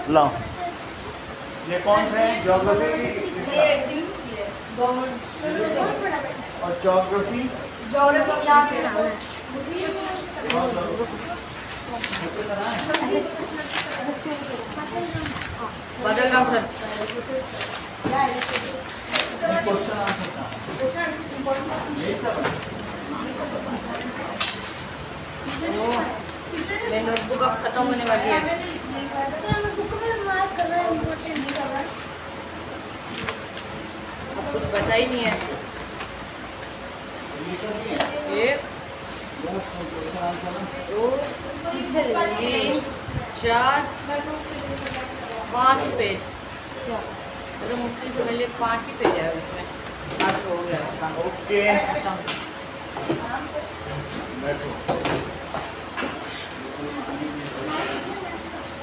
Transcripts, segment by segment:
लो, ये कौन से हैं? ज्योग्राफी और ज्योग्राफी यहाँ पे बदल रहा हूँ सर। क्वेश्चन आ सकता है मेरी नोटबुक अब खत्म होने वाली है। अब कुछ बचा ही नहीं है। एक, दो, तीन, 4, 5 पेज। मतलब मुश्किल से मेरे लिए 5 ही पेज है उसमें। बात हो गया उसका। ओके,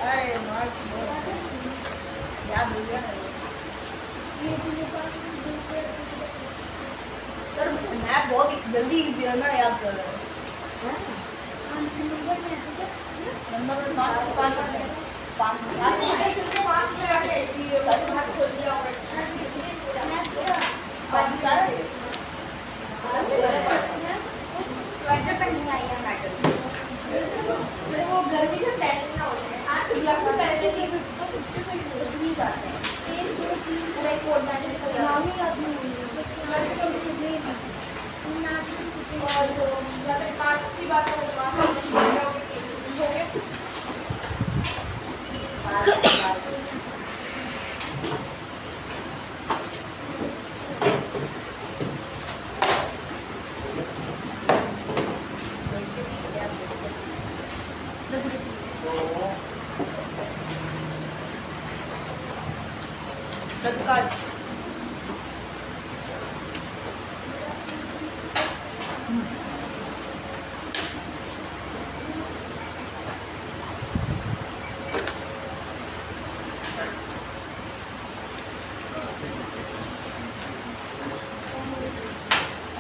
अरे याद हो गया सर। मैं बहुत जल्दी ना याद कर रहा हूँ। वो गर्मी से पहले ना होते हैं आज या फिर पहले नहीं इसलिए जाते हैं पूरा एक कोड ना चले नाम ही याद नहीं है बस और या फिर पास की बात हो तो हो गया।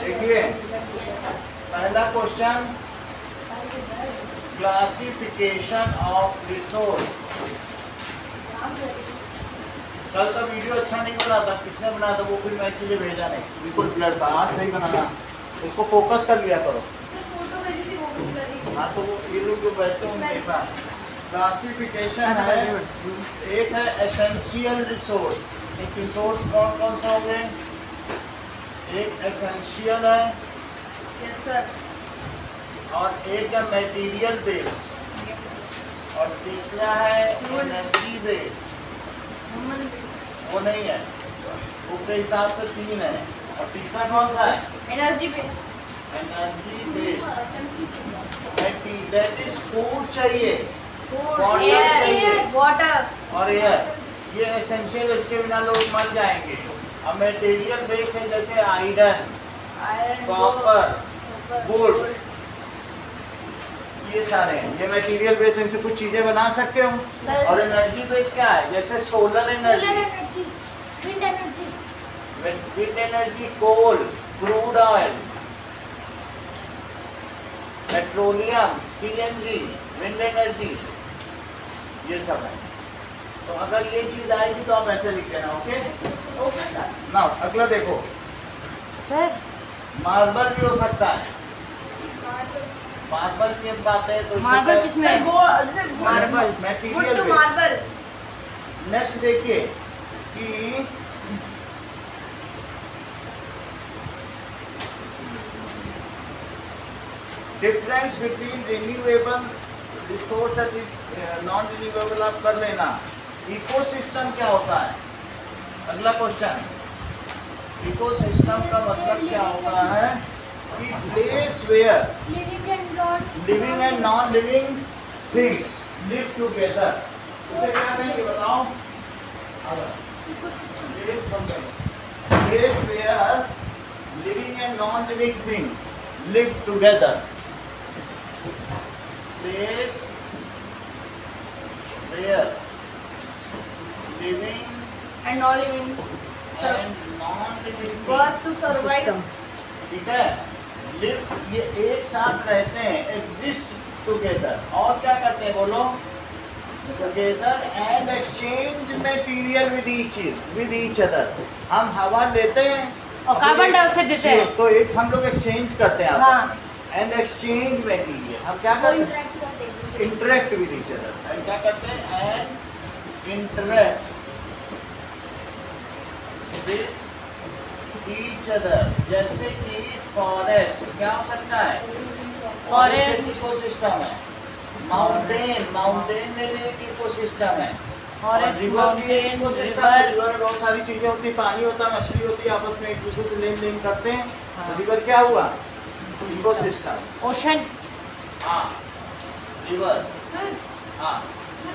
देखिए पहला क्वेश्चन, क्लासिफिकेशन ऑफ रिसोर्स। कल का वीडियो अच्छा नहीं बना था, किसने बनाया था वो भी मैं इसीलिए भेजा नहीं, बिल्कुल ब्लर था। आज सही बनाना, उसको फोकस कर लिया करो। हाँ तो वो ये लोग जो बैठते हैं उनके पास क्लासिफिकेशन है। एक है एसेंशियल रिसोर्स। एक रिसोर्स कौन कौन सा हो गए? एक एसेंशियल है यस सर और एक है मटेरियल बेस्ड और तीसरा है एनर्जी बेस्ड। वो नहीं है, वो के हिसाब से 3 है। और तीसरा कौन सा है? Energy based. Energy based that is food चाहिए, वाटर और एयर। ये एसेंशियल, इसके बिना लोग मर जाएंगे। अब मटेरियल बेस्ड है जैसे आयरन, कॉपर, गोल्ड, ये सारे हैं। ये मटेरियल बेस, इनसे कुछ चीजें बना सकते हो। और एनर्जी बेस क्या है? जैसे solar energy, wind energy, coal, crude oil, petroleum, CNG, wind energy, ये सब है। तो अगर ये चीज आएगी तो आप ऐसे लिख देना। Okay okay sir. नाउ अगला देखो, सर मार्बल भी हो सकता है। मार्बल की बात है तो मार्बल किसमें है? Marble material base. Marble next देखिए कि difference between renewable resource and non renewable आप कर लेना। इकोसिस्टम क्या होता है? अगला क्वेश्चन, इकोसिस्टम का मतलब क्या होता है कि place where living and non living things live together. उसे क्या कहेंगे बताओ? Place where living and non living things live together. Place where living and non living and non-living work to survive। ठीक है, लिव ये एक साथ रहते हैं, एग्जिस्ट टुगेदर। और क्या करते हैं बोलो? Together and exchange material with each other. हम हवा लेते हैं और कार्बन डाइऑक्साइड देते हैं, तो एक हम लोग एक्सचेंज करते हैं हाँ। आपस में। एंड एक्सचेंज मटेरियल हम क्या वो करते हैं? इंटरेक्ट करते हैं। Interact with each other. हम क्या करते हैं? And interact with each other. जैसे कि फॉरेस्ट क्या हो सकता है? फॉरेस्ट इकोसिस्टम है। माउंटेन में भी एक इकोसिस्टम है। Forest river mountain river river में बहुत सारी चीजें होती है, पानी होता है, मछली होती है, आपस में एक दूसरे से लेन देन करते हैं। हाँ। तो रिवर क्या हुआ? इकोसिस्टम। ओशन। हाँ रिवर। सर हाँ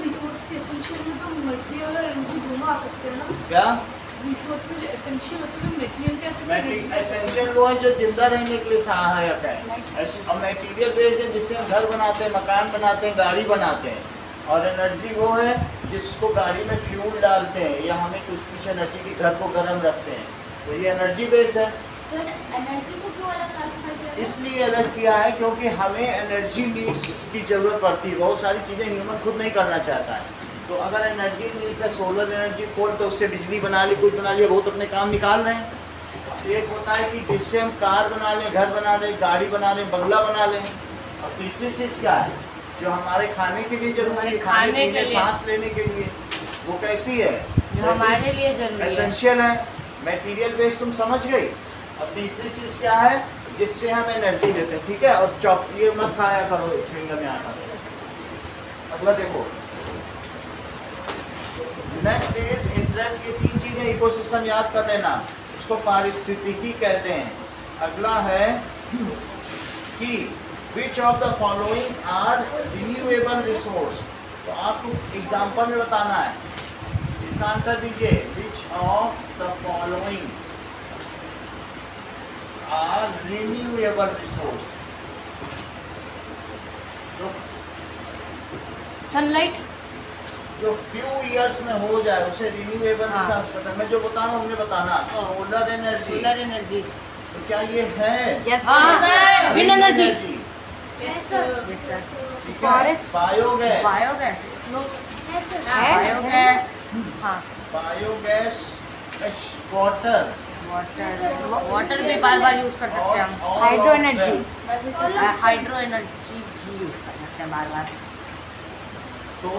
रिसोर्स के एसेंशियल में तो मटेरियल और एनर्जी दोनों आ सकते हैं ना। क्या रिसोर्स में जो एसेंशियल होते हैं मटेरियल क्या एसेंशियल वो है जो जिंदा रहने के लिए सहायक है, और मटेरियल बेस्ड है जिससे हम घर बनाते हैं, मकान बनाते हैं, गाड़ी बनाते हैं। और एनर्जी वो है जिसको गाड़ी में फ्यूल डालते हैं या हमें कुछ एनर्जी की घर को गर्म रखते हैं। तो ये एनर्जी बेस्ड है। सर एनर्जी को क्यों अलग क्लासिफाई किया गया? इसलिए अलग किया है क्योंकि हमें एनर्जी नीड्स की ज़रूरत पड़ती है। बहुत सारी चीज़ें ह्यूमन खुद नहीं करना चाहता है। तो अगर एनर्जी नीड्स है, सोलर एनर्जी कोल, तो उससे बिजली बना ली, कुछ बना लिया, बहुत अपने काम निकाल रहे हैं। तो एक होता है कि जिससे हम कार बना लें, घर बना लें, गाड़ी बना लें, बंगला बना लें। और तीसरी चीज़ क्या है जो हमारे खाने के लिए जरूरी है, खाने खाने के पीने लिए। सांस लेने के लिए, वो कैसी है? जो हमारे लिए जरूरी है। एसेंशियल है, मटेरियल बेस्ड, तुम समझ गई। और तीसरी चीज़ क्या है? जिससे हम एनर्जी लेते हैं। ठीक है। और चॉप ये मत खाया करो, च्युइंगम यहाँ का। अगला देखो, नेक्स्ट इज इंटरेक्ट। ये तीन चीजें इकोसिस्टम याद कर लेना, उसको पारिस्थितिकी कहते हैं। अगला है कि which of the following are renewable resource. तो आपको एग्जाम्पल में बताना है, इसका आंसर दीजिए। Which of the following are renewable resource. Sunlight. जो फ्यू इयर्स में हो जाए उसे रिन्यूएबल हाँ। रिसोर्स कहते हैं। मैं जो बता रहा हूँ उन्हें बताना। Solar energy. Solar energy. तो क्या ये है? Yes sir. Wind energy. Yes sir. ठीक है। Forest. Biogas. Biogas. Yes sir. Biogas. हाँ। बायोगैस, वाटर, वाटर भी बार बार यूज कर सकते हैं हम। Hydro energy. हाइड्रो एनर्जी भी यूज कर सकते हैं बार बार। तो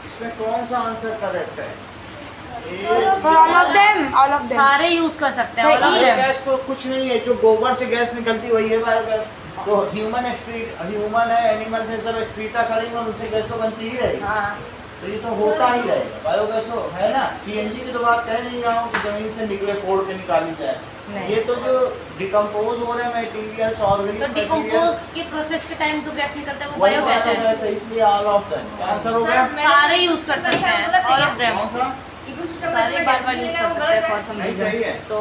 इसमें कौन सा आंसर करेक्ट है? For all of them, all of them. सारे यूज कर सकते हैं। all of them। बायोगैस तो कुछ नहीं है, जो गोबर से गैस निकलती वही है बायोगैस। तो ह्यूमन है, एनिमल्स है, सब एक्सक्रीटा करेंगे और उनसे गैस तो बनती ही रहेगी। हाँ। तो ये तो होता ही रहेगा। बायोगैस तो है ना। सीएनजी की तो बात कह नहीं रहा हूँ कि जमीन से निकले फोड़ के निकाली जाए। नहीं। ये तो जो डिकम्पोज हो रहे हैं मटेरियल्स, ऑर्गेनिक तो डिकम्पोज के प्रोसेस के टाइम जो गैस निकलता है वो बायोगैस है। है। इसलिए ऑल ऑफ देम आंसर हो गया। सारे यूज कर सकते हैं। All of them. कौन सा? सारे बार बार यूज कर सकते हैं फॉर सम नहीं, सही है। रीजन। तो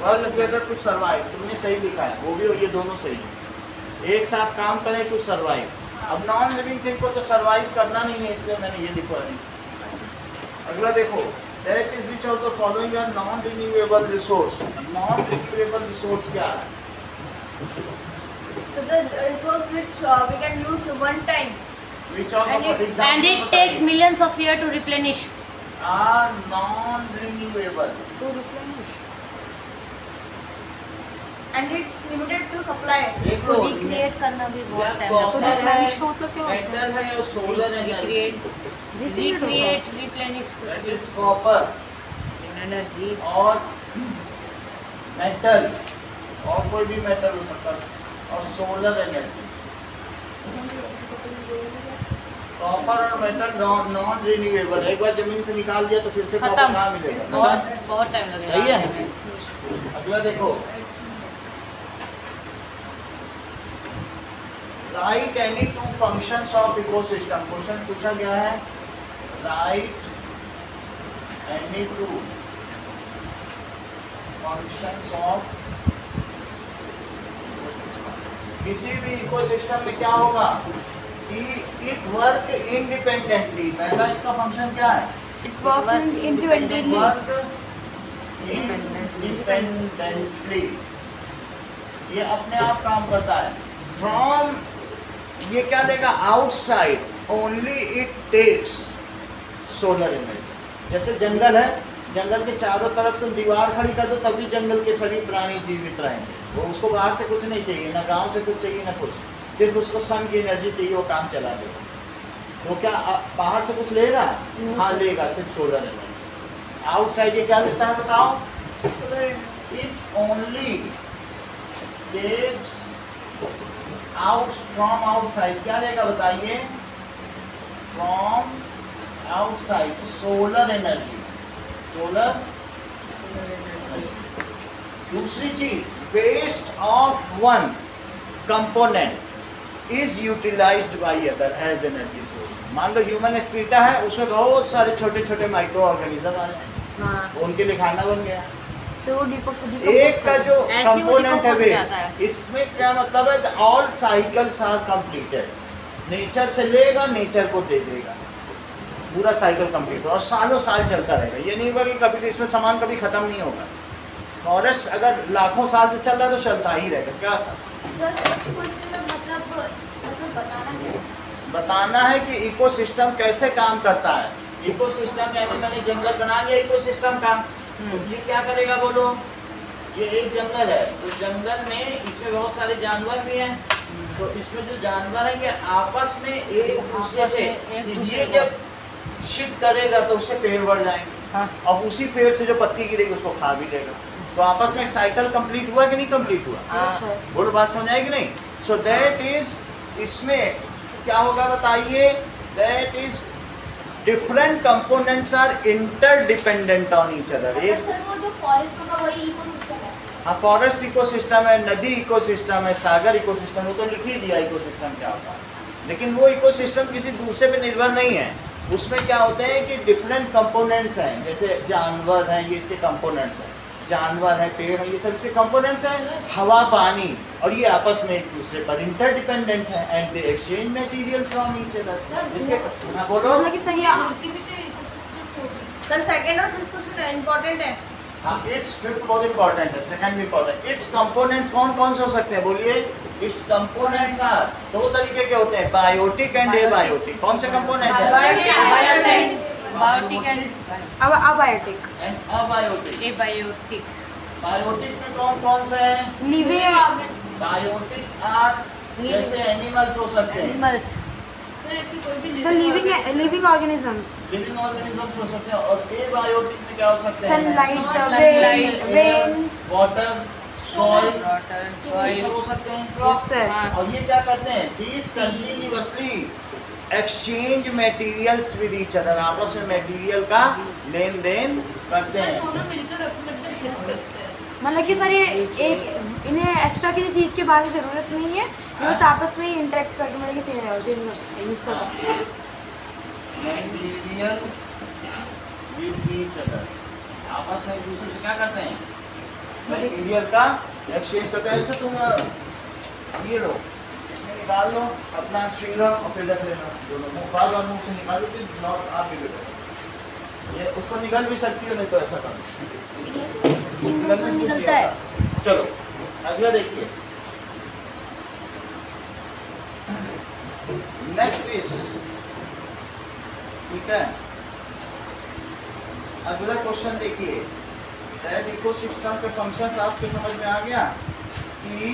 वर्क टुगेदर टू सर्वाइव, तुमने सही लिखा है, वो भी ये दोनों सही है। एक साथ काम करें टू सर्वाइव। अब नॉन लिविंग थिंग को तो सर्वाइव करना नहीं है, इसलिए मैंने ये लिखा है। अगला देखो, that is which of the following are non renewable resource. Non renewable resource क्या है? So the resource which we can use one time. Which of And the it- example and it takes millions of years to replenish. are non renewable. To replenish. And it's limited to supply. देखो, उसको recreate करना भी बहुत या time copper लगता है। है, metal है और solar energy। Recreate, replenish That is copper energy. और मेटल, और कोई भी मेटल हो सकता है, और सोलर एनर्जी। कॉपर और मेटल नॉन रिन्यूएबल। एक बार जमीन से निकाल दिया तो फिर से कॉपर खत्म। कहाँ मिलेगा? बहुत टाइम लगेगा। सही है। आने में। अगला देखो, right any two functions of ecosystem. Question पूछा गया है, right any two functions of. किसी भी इकोसिस्टम में क्या होगा कि इट वर्क इंडिपेंडेंटली। पहला इसका फंक्शन क्या है? It works independently. Work independently, ये अपने आप काम करता है। फ्रॉम, ये क्या देगा? Outside. only it takes solar energy. जैसे जंगल है, जंगल के चारों तरफ तुम दीवार खड़ी कर दो तभी जंगल के सभी प्राणी जीवित रहेंगे। वो उसको बाहर से कुछ नहीं चाहिए, ना गांव से कुछ चाहिए, ना कुछ, सिर्फ उसको सन की एनर्जी चाहिए, वो काम चला देगा। तो क्या बाहर से कुछ लेगा? हाँ लेगा, सिर्फ सोलर एनर्जी। आउटसाइड ये क्या देता है बताओ? It only takes out from outside, क्या लेगा बताइए? From outside solar energy, solar. दूसरी चीज, waste of one component is utilized by other as energy source. मान लो ह्यूमन एक्सक्रीटा है, उसमें बहुत सारे छोटे छोटे माइक्रो ऑर्गेनिज्म आ रहे हैं, उनके लिए खाना बन गया। एक का जो कंपोनेंट है वेस्ट, इसमें क्या मतलब है? All cycles are completed. Nature से लेगा, नेचर को दे देगा, पूरा साइकिल कंप्लीट और सालों साल चलता रहेगा। ये नहीं होगा कि कभी इसमें सामान कभी खत्म नहीं होगा। फॉरेस्ट अगर लाखों साल से चल रहा है तो चलता ही रहेगा। क्या बताना है कि इकोसिस्टम कैसे काम करता है। इकोसिस्टम यानी मैंने जंगल बना लिया इकोसिस्टम का, तो ये क्या करेगा बोलो? ये एक जंगल है, तो जंगल में इसमें बहुत सारे जानवर भी हैं, तो इसमें जो जानवर हैं ये आपस में एक दूसरे से, ये जब शिफ्ट करेगा तो उससे पेड़ बढ़ जाएंगे, और उसी पेड़ से जो पत्ती गिरेगी उसको खा भी लेगा। तो आपस में एक साइकिल कंप्लीट हुआ कि नहीं कंप्लीट हुआ? बोलो बात समझ आएगी नहीं? सो दैट इज, इसमें क्या होगा बताइए? That is different components are interdependent on each other. हाँ, फॉरेस्ट इकोसिस्टम है, नदी इकोसिस्टम है, सागर इकोसिस्टम, वो तो लिख ही दिया इकोसिस्टम क्या होता है। लेकिन वो इकोसिस्टम किसी दूसरे पे निर्भर नहीं है। उसमें क्या होते हैं कि डिफरेंट कंपोनेंट्स हैं, जैसे जानवर हैं, ये इसके कंपोनेंट्स हैं, जानवर है, पेड़ है, ये सब इसके कंपोनेंट्स हैं, हवा, पानी, और ये आपस में एक दूसरे पर इंटरडिपेंडेंट है and they exchange material from each other. इसके हाँ बोलो सर सेकंड और फिफ्थ क्वेश्चन इंपॉर्टेंट है। हाँ, इट्स फिफ्थ बहुत इंपॉर्टेंट है, सेकंड भी इंपॉर्टेंट। इट्स कंपोनेंट्स कौन कौन से हो सकते हैं बोलिए? इट्स कंपोनेंट्स आर, दो तरीके के होते हैं, बायोटिक एंड एबायोटिक। कौन से कंपोनेंट है? Biotic and abiotic and abiotic. Abiotic. Biotic में कौन कौन से हैं? लिविंग, बायोटिक आर जैसे एनिमल्स हो सकते हैं, animals, sir living organisms, living organisms हो सकते हैं। और एबायोटिक में क्या हो सकते हैं? Sunlight, wind, water, soil, water, ये सब हो सकते हैं। Yes sir. और ये क्या करते हैं? These continuously exchange materials with each other, आपस में मटेरियल का लेन देन करते हैं। दोनों मिलकर अपने हेल्प करते हैं। मतलब कि सर ये एक इन्हें एक्स्ट्रा किसी चीज़ के बारे में ज़रूरत नहीं है, ये बस आपस में ही इंटरेक्ट करके मतलब कि यूज़ कर सकते हैं। मटेरियल विद ईच अदर, आपस में एक दूसरे से क्या करते हैं? मटेरियल का एक्सचेंज करते हैं। जैसे तुम ये लो, इसमें निकाल लो अपना स्ट्रिंगर और फिर रख लेना, दोनों मुँह बार बार मुँह से निकाल लो, फिर आप भी ले, ये उसको निकल भी सकती हो, नहीं तो ऐसा करो, निकलता है। चलो अगला देखिए, नेक्स्ट इज, ठीक है, अगला क्वेश्चन देखिए। दैट इकोसिस्टम के फंक्शंस आपके समझ में आ गया कि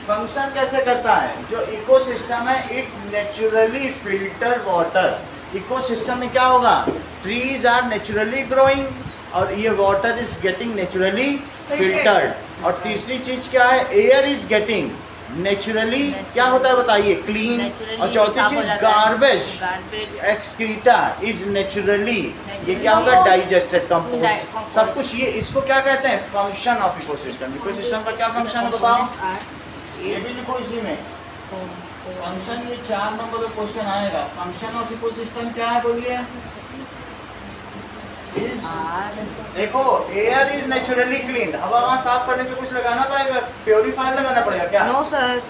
फंक्शन कैसे करता है। जो इकोसिस्टम है, it naturally filter water. Ecosystem में क्या होगा? ट्रीज आर नेचुरली ग्रोइंग और ये water is getting naturally filtered. और तीसरी चीज क्या है? एयर इज गेटिंग नेचुरली क्या होता है बताइए? क्लीन। और चौथी चीज गार्बेज एक्सक्रीटा इज नेचुरली, ये क्या होगा? डाइजेस्टेड, कंपोस्ट, सब कुछ। ये इसको क्या कहते हैं? Function of ecosystem. इकोसिस्टम का क्या फंक्शन है बताओ? ये भी लिखो इसी में फंक्शन, ये 4 नंबर का क्वेश्चन आएगा। फंक्शन ऑफ इकोसिस्टम क्या है बोलिए? देखो, एयर इज नेचुरली क्लीन, हवा वहाँ साफ करने के कुछ लगाना पड़ेगा, प्योरीफायर लगाना पड़ेगा क्या? नो सर,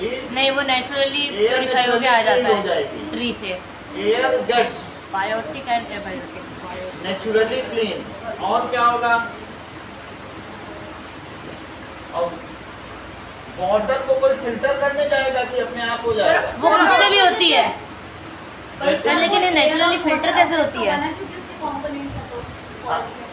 नहीं, वो नेचुरली प्योरीफाई होके आ जाता है ट्री से। Air gets biotic and abiotic, naturally clean. और क्या होगा? और वाटर को कोई फिल्टर करने जाएगा कि अपने आप हो जाएगा? वो खुद से भी होती है सर, लेकिन ये नेचुरली फिल्टर कैसे होती है? क्योंकि उसके कंपोनेंट्स हैं तो false है।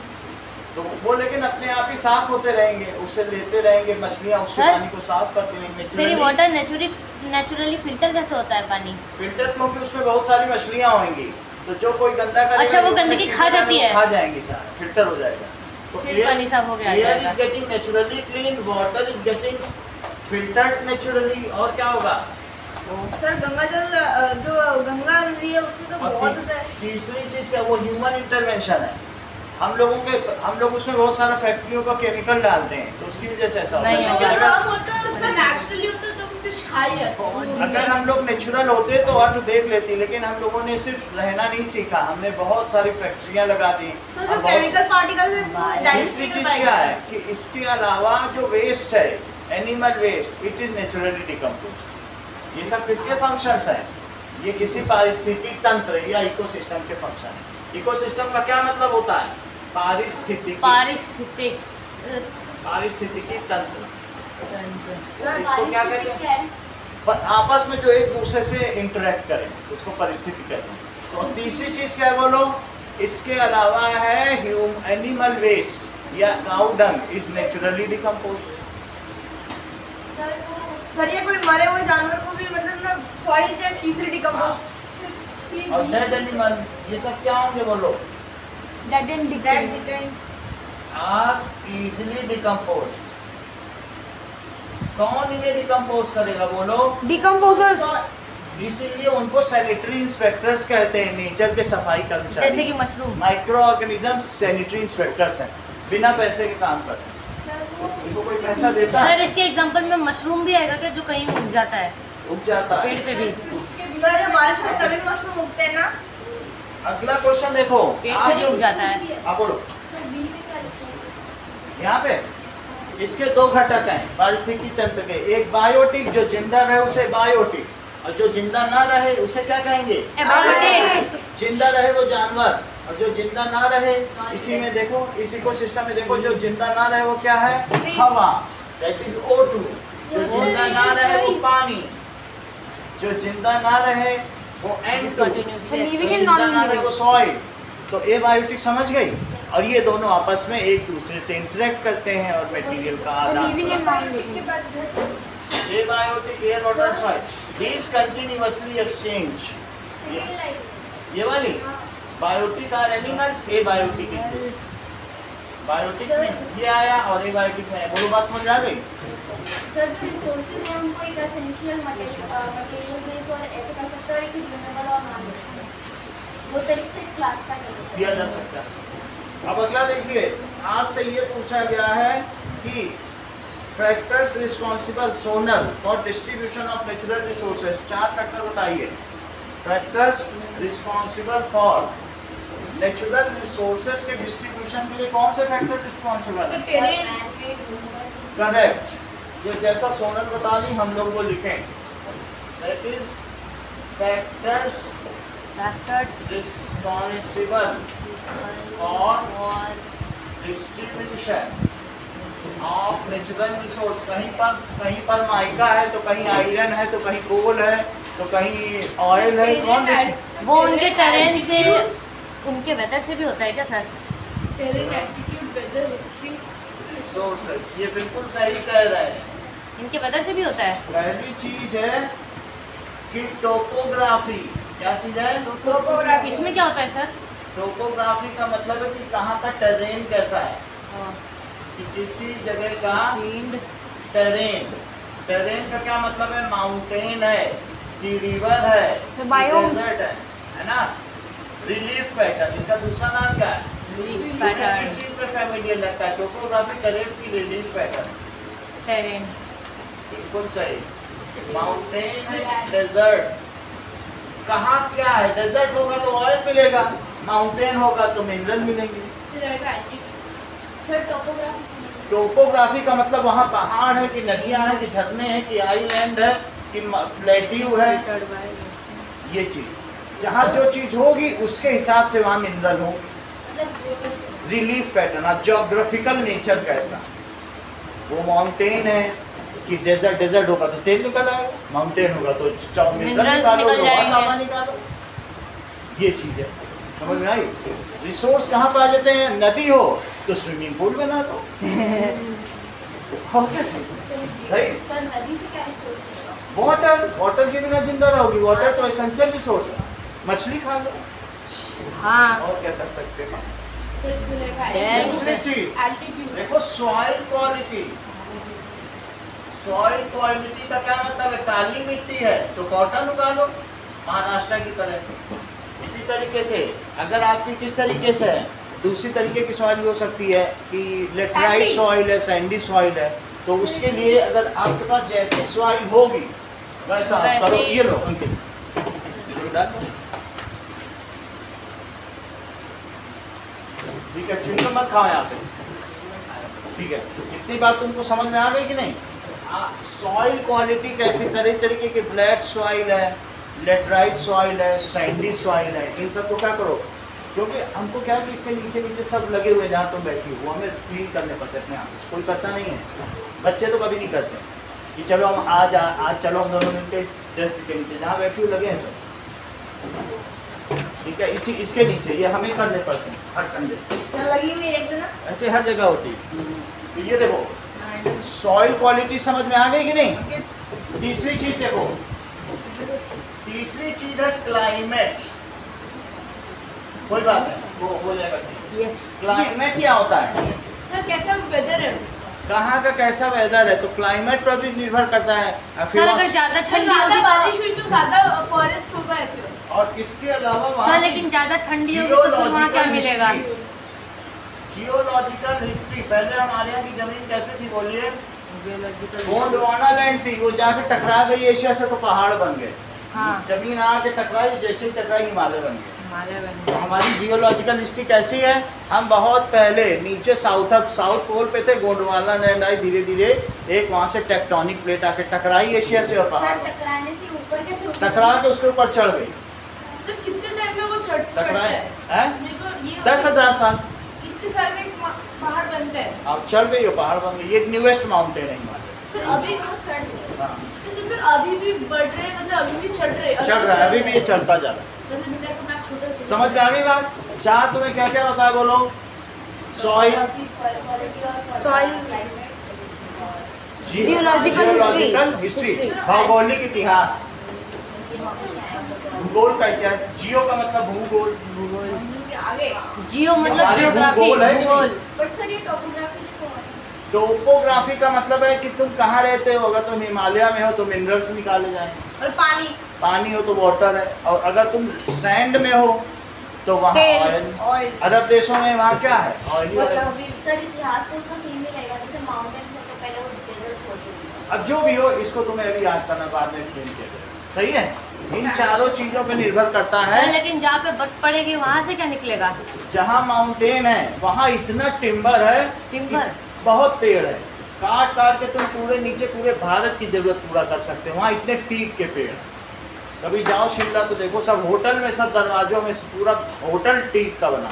तो वो लेकिन अपने आप ही साफ होते रहेंगे, उससे लेते रहेंगे मछलियाँ, उससे सर? पानी को साफ करती रहेंगे सर ये वाटर नेचुरली फिल्टर कैसे होता है पानी? फिल्टर क्योंकि उसमें बहुत सारी मछलियाँ होंगी, तो जो कोई गंदा करेगा अच्छा, वो जो गंदगी मछली खा जाती है? खा जाएंगे सारा, फिल्टर हो जाएगा। तो फिर पानी साफ हो गया air is getting naturally clean, water is getting filtered naturally, और क्या होगा? सर गंगा जल जो गंगा नदी है उसमें तो और बहुत होता है। तीसरी चीज क्या, वो ह्यूमन इंटरवेंशन है। हम लोग उसमें बहुत सारा फैक्ट्रियों का केमिकल डालते हैं, तो उसकी वजह से ऐसा होता नहीं है। होगा। अगर- कम होता है और नेचुरली होता है तो फिश खा ही जाते हैं। अगर हम लोग नेचुरल होते तो अर्थ देख लेती, लेकिन हम लोगों ने सिर्फ रहना नहीं सीखा, हमने बहुत सारी फैक्ट्रियां लगा दी। सो जो केमिकल पार्टिकल है वो डाइजेस्ट तीसरी नहीं चीज कर क्या है पाएंगे। कि इसके अलावा जो वेस्ट है, animal waste, it is naturally decomposed. ये सब किसके फंक्शंस हैं? ये किसी पारिस्थितिक तंत्र या इकोसिस्टम के फंक्शन है। इकोसिस्टम का क्या मतलब होता है? पारिस्थितिकी तंत्र। सर इसको क्या पारिस्थितिक कहते हैं? क्या है? पर आपस में जो एक दूसरे से इंटरेक्ट करें उसको परिस्थिति कहते हैं। तो तीसरी चीज क्या है बोलो? इसके अलावा है एनिमल वेस्ट या cow dung is naturally decomposed. Sir ये कोई मरे हुए जानवर को भी मतलब ना सॉइल दैट इजीली डिकम्पोज और डेड एनिमल, ये सब क्या होंगे बोलो? Dead and that decaying decaying are easily decomposed. कौन इन्हें डिकम्पोज करेगा बोलो? डिकम्पोजर्स। इसीलिए उनको सैनिटरी इंस्पेक्टर्स कहते हैं, नेचर के सफाई कर्मचारी। जैसे कि mushroom. Micro organism sanitary inspectors हैं, बिना पैसे के काम करते हैं। इनको कोई पैसा देता सर है? इसके एग्जांपल में मशरूम भी आएगा क्या, जो कहीं उग जाता है उग जाता है। पेड़ पे भी? सर जब बारिश में तभी मशरूम उगते हैं ना। अगला क्वेश्चन देखो, पेड़ पे भी उग जाता है। आप बोलो। यहाँ पे इसके दो घटक हैं पारिस्थितिकी तंत्र के, एक बायोटिक, जो जिंदा रहे उसे बायोटिक, और जो जिंदा ना रहे उसे क्या कहेंगे? एबायोटिक। जिंदा रहे वो जानवर, और जो जिंदा ना रहे, इसी में देखो, इस इकोसिस्टम में देखो, जो जिंदा ना रहे वो क्या है? हवा, दैट इज O2। जो जिंदा ना रहे वो पानी, जो जिंदा ना रहे वो N2, Continuously जो लिविंग एंड जिंदा नॉन ना रहे लिविंग। वो सॉइल। तो एबायोटिक समझ गई, और ये दोनों आपस में एक दूसरे से इंटरेक्ट करते हैं और मटेरियल का आदान लिविंग एंड प्रदान। Non living. Abiotic air water soil, these continuously exchange। ये वाली biotic are animals, abiotic is this. Biotic में ये आया और एबायोटिक में, बोलो बात समझ आ गई? सर जो रिसोर्सेज हैं उनको एक एसेंशियल मटेरियल बेस्ड और ऐसे कर सकते हैं, और एक रिन्यूएबल और नॉन रिन्यूएबल, दो तरीके से क्लासिफाई कर सकते किया जा सकता है। अब अगला देखिए, आपसे ये पूछा गया है कि फैक्टर्स रिस्पॉन्सिबल सोनल for distribution of natural resources. 4 factor बताइए। Factors responsible for natural resources के डिस्ट्रीब्यूशन के लिए कौन से फैक्टर रिस्पॉन्सिबल है? करेक्ट। जो जैसा सोनल बता दी हम लोग वो लिखें, that is factors responsible for distribution of natural resource. कहीं पर माइका है तो कहीं आयरन है तो कहीं कोल है तो कहीं ऑयल है। कौन वो उनके टेरेन से, उनके वेदर से भी होता है क्या sir? Terrain, altitude, weather, history. Resources, ये बिल्कुल सही कह रहे हैं। इनके वेदर से भी होता है। पहली चीज है कि टोपोग्राफी। क्या चीज है? टोपोग्राफी। इसमें क्या होता है सर? टोपोग्राफी का मतलब है कि कहाँ का टेरेन कैसा है, कि किसी जगह का टेरेन। टेरेन का क्या मतलब है? माउंटेन है कि रिवर है कि biomes। डेजर्ट है ना। रिलीफ पैटर्न, इसका दूसरा नाम क्या है? लीफ किस पैटर्न, चीज पे फैमिलियर लगता है? टोपोग्राफी टेरेन की रिलीफ पैटर्न। टेरेन। बिल्कुल सही। माउंटेन, डेजर्ट, कहाँ क्या है? डेजर्ट होगा तो ऑयल मिलेगा, माउंटेन होगा तो मिनरल मिलेंगे। सर टोपोग्राफी टोपोग्राफी का मतलब वहाँ पहाड़ है कि नदियाँ हैं कि झरने हैं कि आइलैंड है कि प्लेट्यू है, ये चीज जहाँ जो चीज होगी उसके हिसाब से वहाँ मिनरल होगी। मतलब रिलीफ पैटर्न, ज्योग्राफिकल नेचर कैसा, वो माउंटेन है कि डेजर्ट होगा तो तेल निकल आएगा, माउंटेन होगा तो मिनरल Minerals निकालो, निकल लोहा जाएंगे। तांबा निकालो। ये चीज है, समझ में आई? रिसोर्स कहाँ पे आ जाते हैं? नदी हो तो स्विमिंग पूल बना दो। और क्या चाहिए? सही। सर नदी से क्या रिसोर्स मिलेगा? वाटर के बिना जिंदा रहोगी। वाटर तो एसेंशियल रिसोर्स है। मछली खा लो, हाँ और क्या कर सकते हैं? फिर मिलेगा Yes. दूसरी चीज एल्टीट्यूड। देखो, सॉइल क्वालिटी। सॉइल क्वालिटी का क्या मतलब है? काली मिट्टी है तो कॉटन उगा लो, महाराष्ट्र की तरह। इसी तरीके से अगर आपकी किस तरीके से है, दूसरी तरीके की सॉइल भी हो सकती है कि लेटराइट Sandy. सॉइल है, सैंडी सॉइल है, तो उसके लिए अगर आपके पास जैसी सॉइल होगी वैसा आप करो। वैसे ही। ये लो अंकित, इसको डाल दो। ठीक है, चुनकर मत खाओ यहाँ पे। ठीक है, इतनी बात तुमको समझ में आ गई कि नहीं? सॉइल क्वालिटी कैसी तरह तरीके की, ब्लैक सॉइल है, लेटराइट सॉइल है, सैंडी सॉइल है, इन सब को क्या करो, क्योंकि हमको क्या है कि इसके नीचे नीचे सब लगे हुए जहाँ तुम बैठी हो, वो हमें क्लीन करने पड़ते अपने आप। कोई करता नहीं है, बच्चे तो कभी नहीं करते कि चलो हम आज चलो हम दोनों मिलकर इस डेस्क के नीचे जहाँ बैठी हो लगे हैं सब। ठीक है, इसके नीचे ये हमें करने पड़ते हैं हर संडे। लगी हुई एक ना। ऐसे हर जगह होती है। तो ये देखो, सॉइल क्वालिटी समझ में आ गई कि नहीं? तीसरी चीज देखो, तीसरी चीज है क्लाइमेट। कोई बात नहीं, वो हो जाएगा। यस। क्लाइमेट क्या होता है? सर कैसा वेदर है? कहाँ का कैसा वेदर है, तो क्लाइमेट पर भी निर्भर करता है। सर अगर ज्यादा सर ठंडी ज्यादा होगी बारिश हुई तो ज्यादा फॉरेस्ट होगा ऐसे। और इसके अलावा सर वहाँ लेकिन ज्यादा ठंडी होगी तो फिर वहाँ क्या मिलेगा? जियोलॉजिकल हिस्ट्री, पहले हमारे यहाँ की जमीन कैसे थी बोलिए? जियोलॉजिकल। गोंडवाना लैंड थी, वो जाके टकरा गई एशिया से तो पहाड़ बन गए। हाँ जमीन आके टकराई, जैसे ही टकराई हिमालय बन गए। हिमालय बन तो गया। हमारी जियोलॉजिकल हिस्ट्री कैसी है? हम बहुत पहले नीचे साउथ पोल पे थे, गोंडवाना लैंड आई, धीरे धीरे एक वहाँ से टेक्टोनिक प्लेट आके टकराई एशिया से और पहाड़ सर टकराने से ऊपर कैसे उठी? टकरा के उसके ऊपर चढ़ गई। सर कितने टाइम में वो चढ़ता टकराए है? हैं? मेरे को ये 10,000 साल। इतने साल में एक पहाड़ बनता है। आप चढ़ गई हो, पहाड़ बन गई। ये न्यूएस्ट माउंटेन है हिमालय। सर अभी चढ़ गए। हाँ, सर तो फिर अभी भी बढ़ रहे हैं, मतलब अभी भी चढ़ रहे हैं। चढ़ रहा है, अभी भी ये चढ़ता जा रहा है। मतलब इंडिया का मैप छोटा है। समझ में आ गई बात? चार तुम्हें क्या क्या बताया बोलो? सॉइल, सॉइल क्वालिटी और Soil. Climate. Geological history. History, History. भौगोलिक इतिहास, भूगोल का इतिहास। जियो का मतलब भूगोल, भूगोल। आगे। जियो मतलब हमारी जियोग्राफी, भूगोल है कि नहीं? भूगोल। बट सर ये टोपोग्राफी जैसे हो रही है। टोपोग्राफी का मतलब है कि तुम कहाँ रहते हो। अगर तुम हिमालय में हो तो मिनरल्स निकाले जाएंगे, और पानी। पानी हो तो वाटर है, और अगर तुम सैंड में हो तो वहाँ तेल। ऑयल। ऑयल। अरब देशों में वहाँ क्या है? ऑयल। सर इतिहास तो उसका सेम ही रहेगा, जैसे माउंटेन से तो पहले वो डेजर्ट होते थे। अब जो भी हो, इसको तुम्हें अभी याद करना, बाद में एक्सप्लेन किया जाएगा। सही है? इन चारों चीजों पे निर्भर करता सर है। लेकिन जहाँ पे बर्फ पड़ेगी वहाँ से क्या निकलेगा? जहाँ माउंटेन है वहाँ इतना टिम्बर है, टिम्बर? बहुत पेड़ है, काट काट के तुम पूरे नीचे पूरे भारत की जरूरत पूरा कर सकते हो। वहाँ इतने टीक के पेड़। कभी जाओ शिमला तो देखो, सब होटल में, सब दरवाजों में पूरा होटल टीक का बना।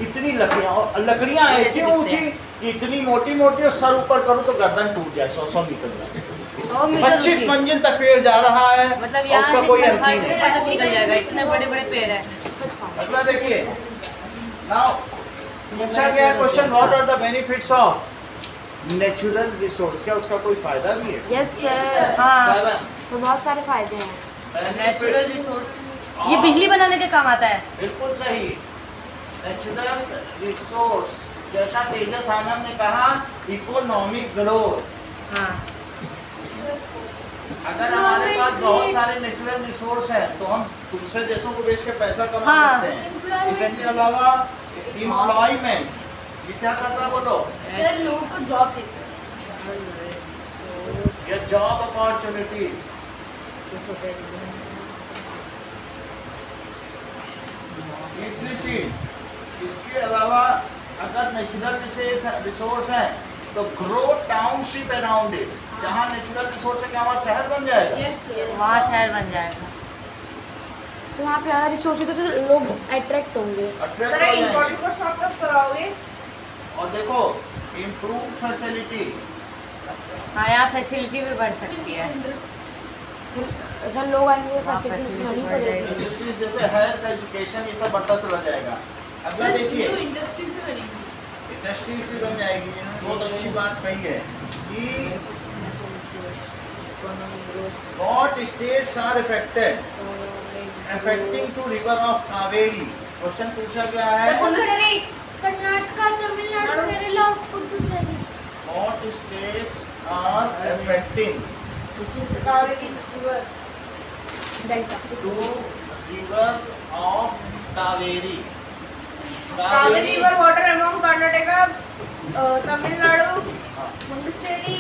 इतनी लकड़ियाँ, और लकड़ियाँ ऐसी ऊंची कि इतनी मोटी मोटी, और सर ऊपर करो तो गर्दन टूट जाए। 100 मीटर जाए, 100 मीटर 25 ऊंची। मंजिल तक पेड़ जा रहा है, मतलब और यहाँ उसका से कोई छत अंत फाड़ नहीं के है। तक निकल जाएगा, इतने बड़े बड़े पेड़ है। मतलब देखिए, नाउ पूछा गया question, what are the benefits of natural resource? क्या उसका कोई फायदा भी है? Yes sir. हाँ 7 तो बहुत सारे फायदे हैं। नेचुरल benefits रिसोर्स, of- ये बिजली बनाने के काम आता है। बिल्कुल सही। नेचुरल रिसोर्स, जैसा तेजस आनंद ने कहा, इकोनॉमिक ग्रोथ। हाँ अगर हमारे पास बहुत सारे नेचुरल रिसोर्स हैं तो हम दूसरे देशों को बेच के पैसा कमा हाँ। सकते हैं। इसके अलावा एम्प्लॉयमेंट, ये क्या करता है बोलो? सर लोगों को जॉब देते हैं। ये जॉब अपॉर्चुनिटीज। तीसरी चीज, इसके अलावा अगर नेचुरल रिसोर्स है तो ग्रो टाउनशिप अराउंड इट। जहाँ नेचुरल रिसोर्स है क्या वहाँ शहर बन जाएगा? Yes yes. वहाँ शहर बन जाएगा। तो वहाँ पे ज़्यादा रिसोर्स होते तो लोग अट्रैक्ट होंगे। Attract सर हो जाएंगे। इम्पोर्टेंट क्वेश्चन आप कब कराओगे? और देखो, इम्प्रूव फैसिलिटी, हाँ, यहाँ फैसिलिटी भी बढ़ सकती है। सर लोग आएंगे हाँ, फैसिलिटीज facility बढ़ी बढ़ पड़ेगी। जाएगी। फैसिलिटीज जैसे हेल्थ, एजुकेशन, ये सब बढ़ता चला जाएगा। अगला देखिए, इंडस्ट्रीज भी बनेगी। इंडस्ट्रीज भी बन जाएगी। इन्होंने बहुत अच्छी बात कही है कि what states are affecting to river of Kaveri। Question पूछा गया है Puducherry, Karnataka, Tamil Nadu, Kerala, Puducherry. what states are affecting Kaveri river, to river of Kaveri। Kaveri river water among Karnataka, Tamil Nadu, Puducherry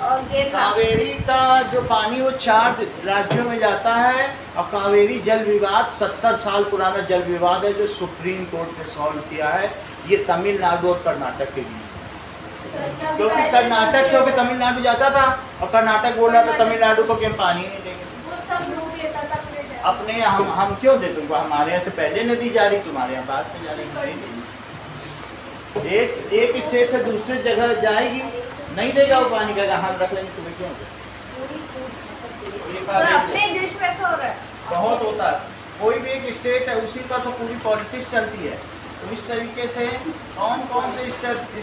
और केरला। कावेरी का जो पानी वो 4 राज्यों में जाता है, और कावेरी जल विवाद 70 साल पुराना जल विवाद है जो सुप्रीम कोर्ट ने सॉल्व किया है। ये तमिलनाडु और कर्नाटक के बीच में, क्योंकि कर्नाटक से होकर तमिलनाडु जाता था और कर्नाटक बोल रहा था तमिलनाडु को कि हम पानी नहीं देंगे। वो सब रोक लेता था अपने हम क्यों दे तुमको, हमारे यहाँ से पहले नदी जा रही, तुम्हारे यहाँ बाद में जा रही। एक स्टेट से दूसरी जगह जाएगी, नहीं देगा वो पानी, का हम रख लेंगे, तुम्हें क्यों दे? अपने देश में ऐसा हो रहा है। बहुत होता है, कोई भी एक स्टेट है उसी का तो पूरी पॉलिटिक्स चलती है। तो इस तरीके से कौन कौन से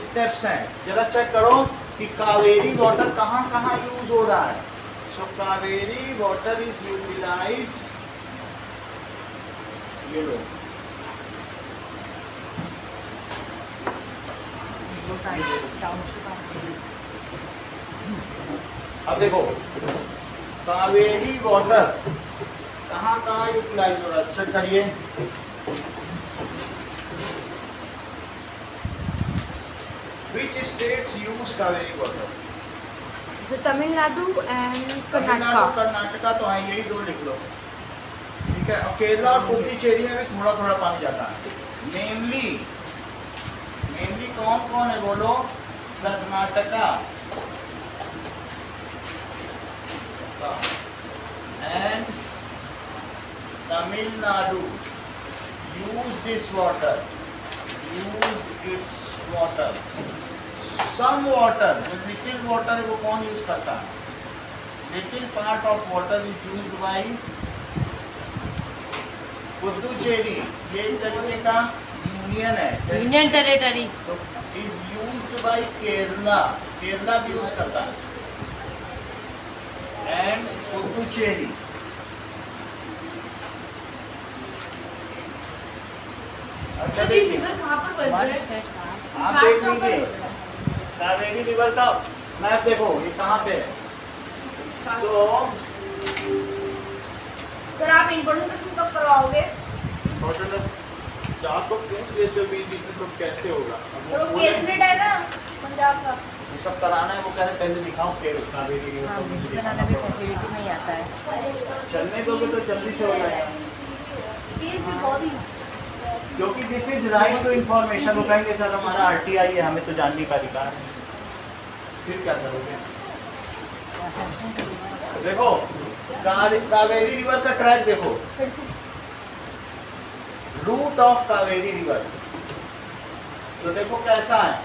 स्टेप्स हैं जरा चेक करो कि कावेरी वाटर कहाँ कहाँ यूज हो रहा है। सो कावेरी वाटर इज यूटिलाइज्ड, ये लो अब देखो कावेरी वाटर कहाँ कहाँ यूटिलाइज हो रहा है, चेक करिए। Which states use Kaveri water? Sir Tamil Nadu and Tamil Nadu Karnataka. Karnataka तो है, यही 2 लिख लो, ठीक है। और केरला और पुडुचेरी में भी थोड़ा थोड़ा पानी जाता है। मेनली कौन कौन है बोलो? Karnataka and Tamil Nadu use this water, use its water। some water, जो little water है वो कौन यूज करता है? little part of water is used by Puducherry, ये एक तरीके का यूनियन है, यूनियन टेरिटरी। तो is used by Kerala, Kerala भी यूज करता है, एंड पुडुचेरी। अच्छा सर ये देखिए, रिवर कहाँ पर बन रहा और है? स्टेट्स हैं। आप देख लीजिए कावेरी रिवर का मैप देखो, ये कहाँ पे है। सो सर आप इम्पोर्टेंट क्वेश्चन कब करवाओगे? आपको पूछ लेते हो बीच में तो कैसे होगा? अब तो वो वो बोले, केसलेट है ना पंजाब का। ये सब कराना है, वो कह रहे पहले दिखाओ कावेरी रिवर हाँ, को मुझे बिजली दिखाना बनाना भी पड़ेगा। फैसिलिटी में ही आता है। चलने दोगे तो जल्दी से हो जाएगा, बहुत ही क्योंकि this is right to information. वो कहेंगे सर हमारा RTI है, हमें तो जानने का अधिकार है, फिर क्या करोगे? देखो कावेरी रिवर का ट्रैक देखो, रूट ऑफ कावेरी रिवर, तो देखो कैसा है।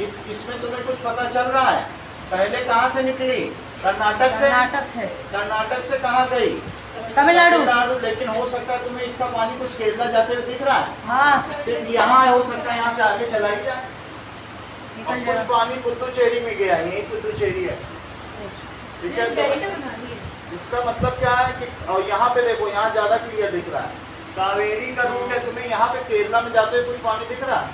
इसमें तुम्हें कुछ पता चल रहा है? पहले कहाँ से निकली? कर्नाटक से। कर्नाटक से कहाँ गई? तमिलनाडु। लेकिन हो सकता है तुम्हें इसका पानी कुछ केरला जाते हुए दिख रहा है, हाँ, सिर्फ यहाँ हो सकता है, यहाँ से आगे चला ही जाए। निकल और कुछ जाएगा। पानी पुडुचेरी में गया, यही पुडुचेरी है, ठीक है। डेल्टा तो बना रही है। इसका मतलब क्या है कि और यहाँ पे देखो, यहाँ ज्यादा क्लियर दिख रहा है। कावेरी का रूट है, तुम्हें यहाँ पे केरला में जाते हुए कुछ पानी दिख रहा है?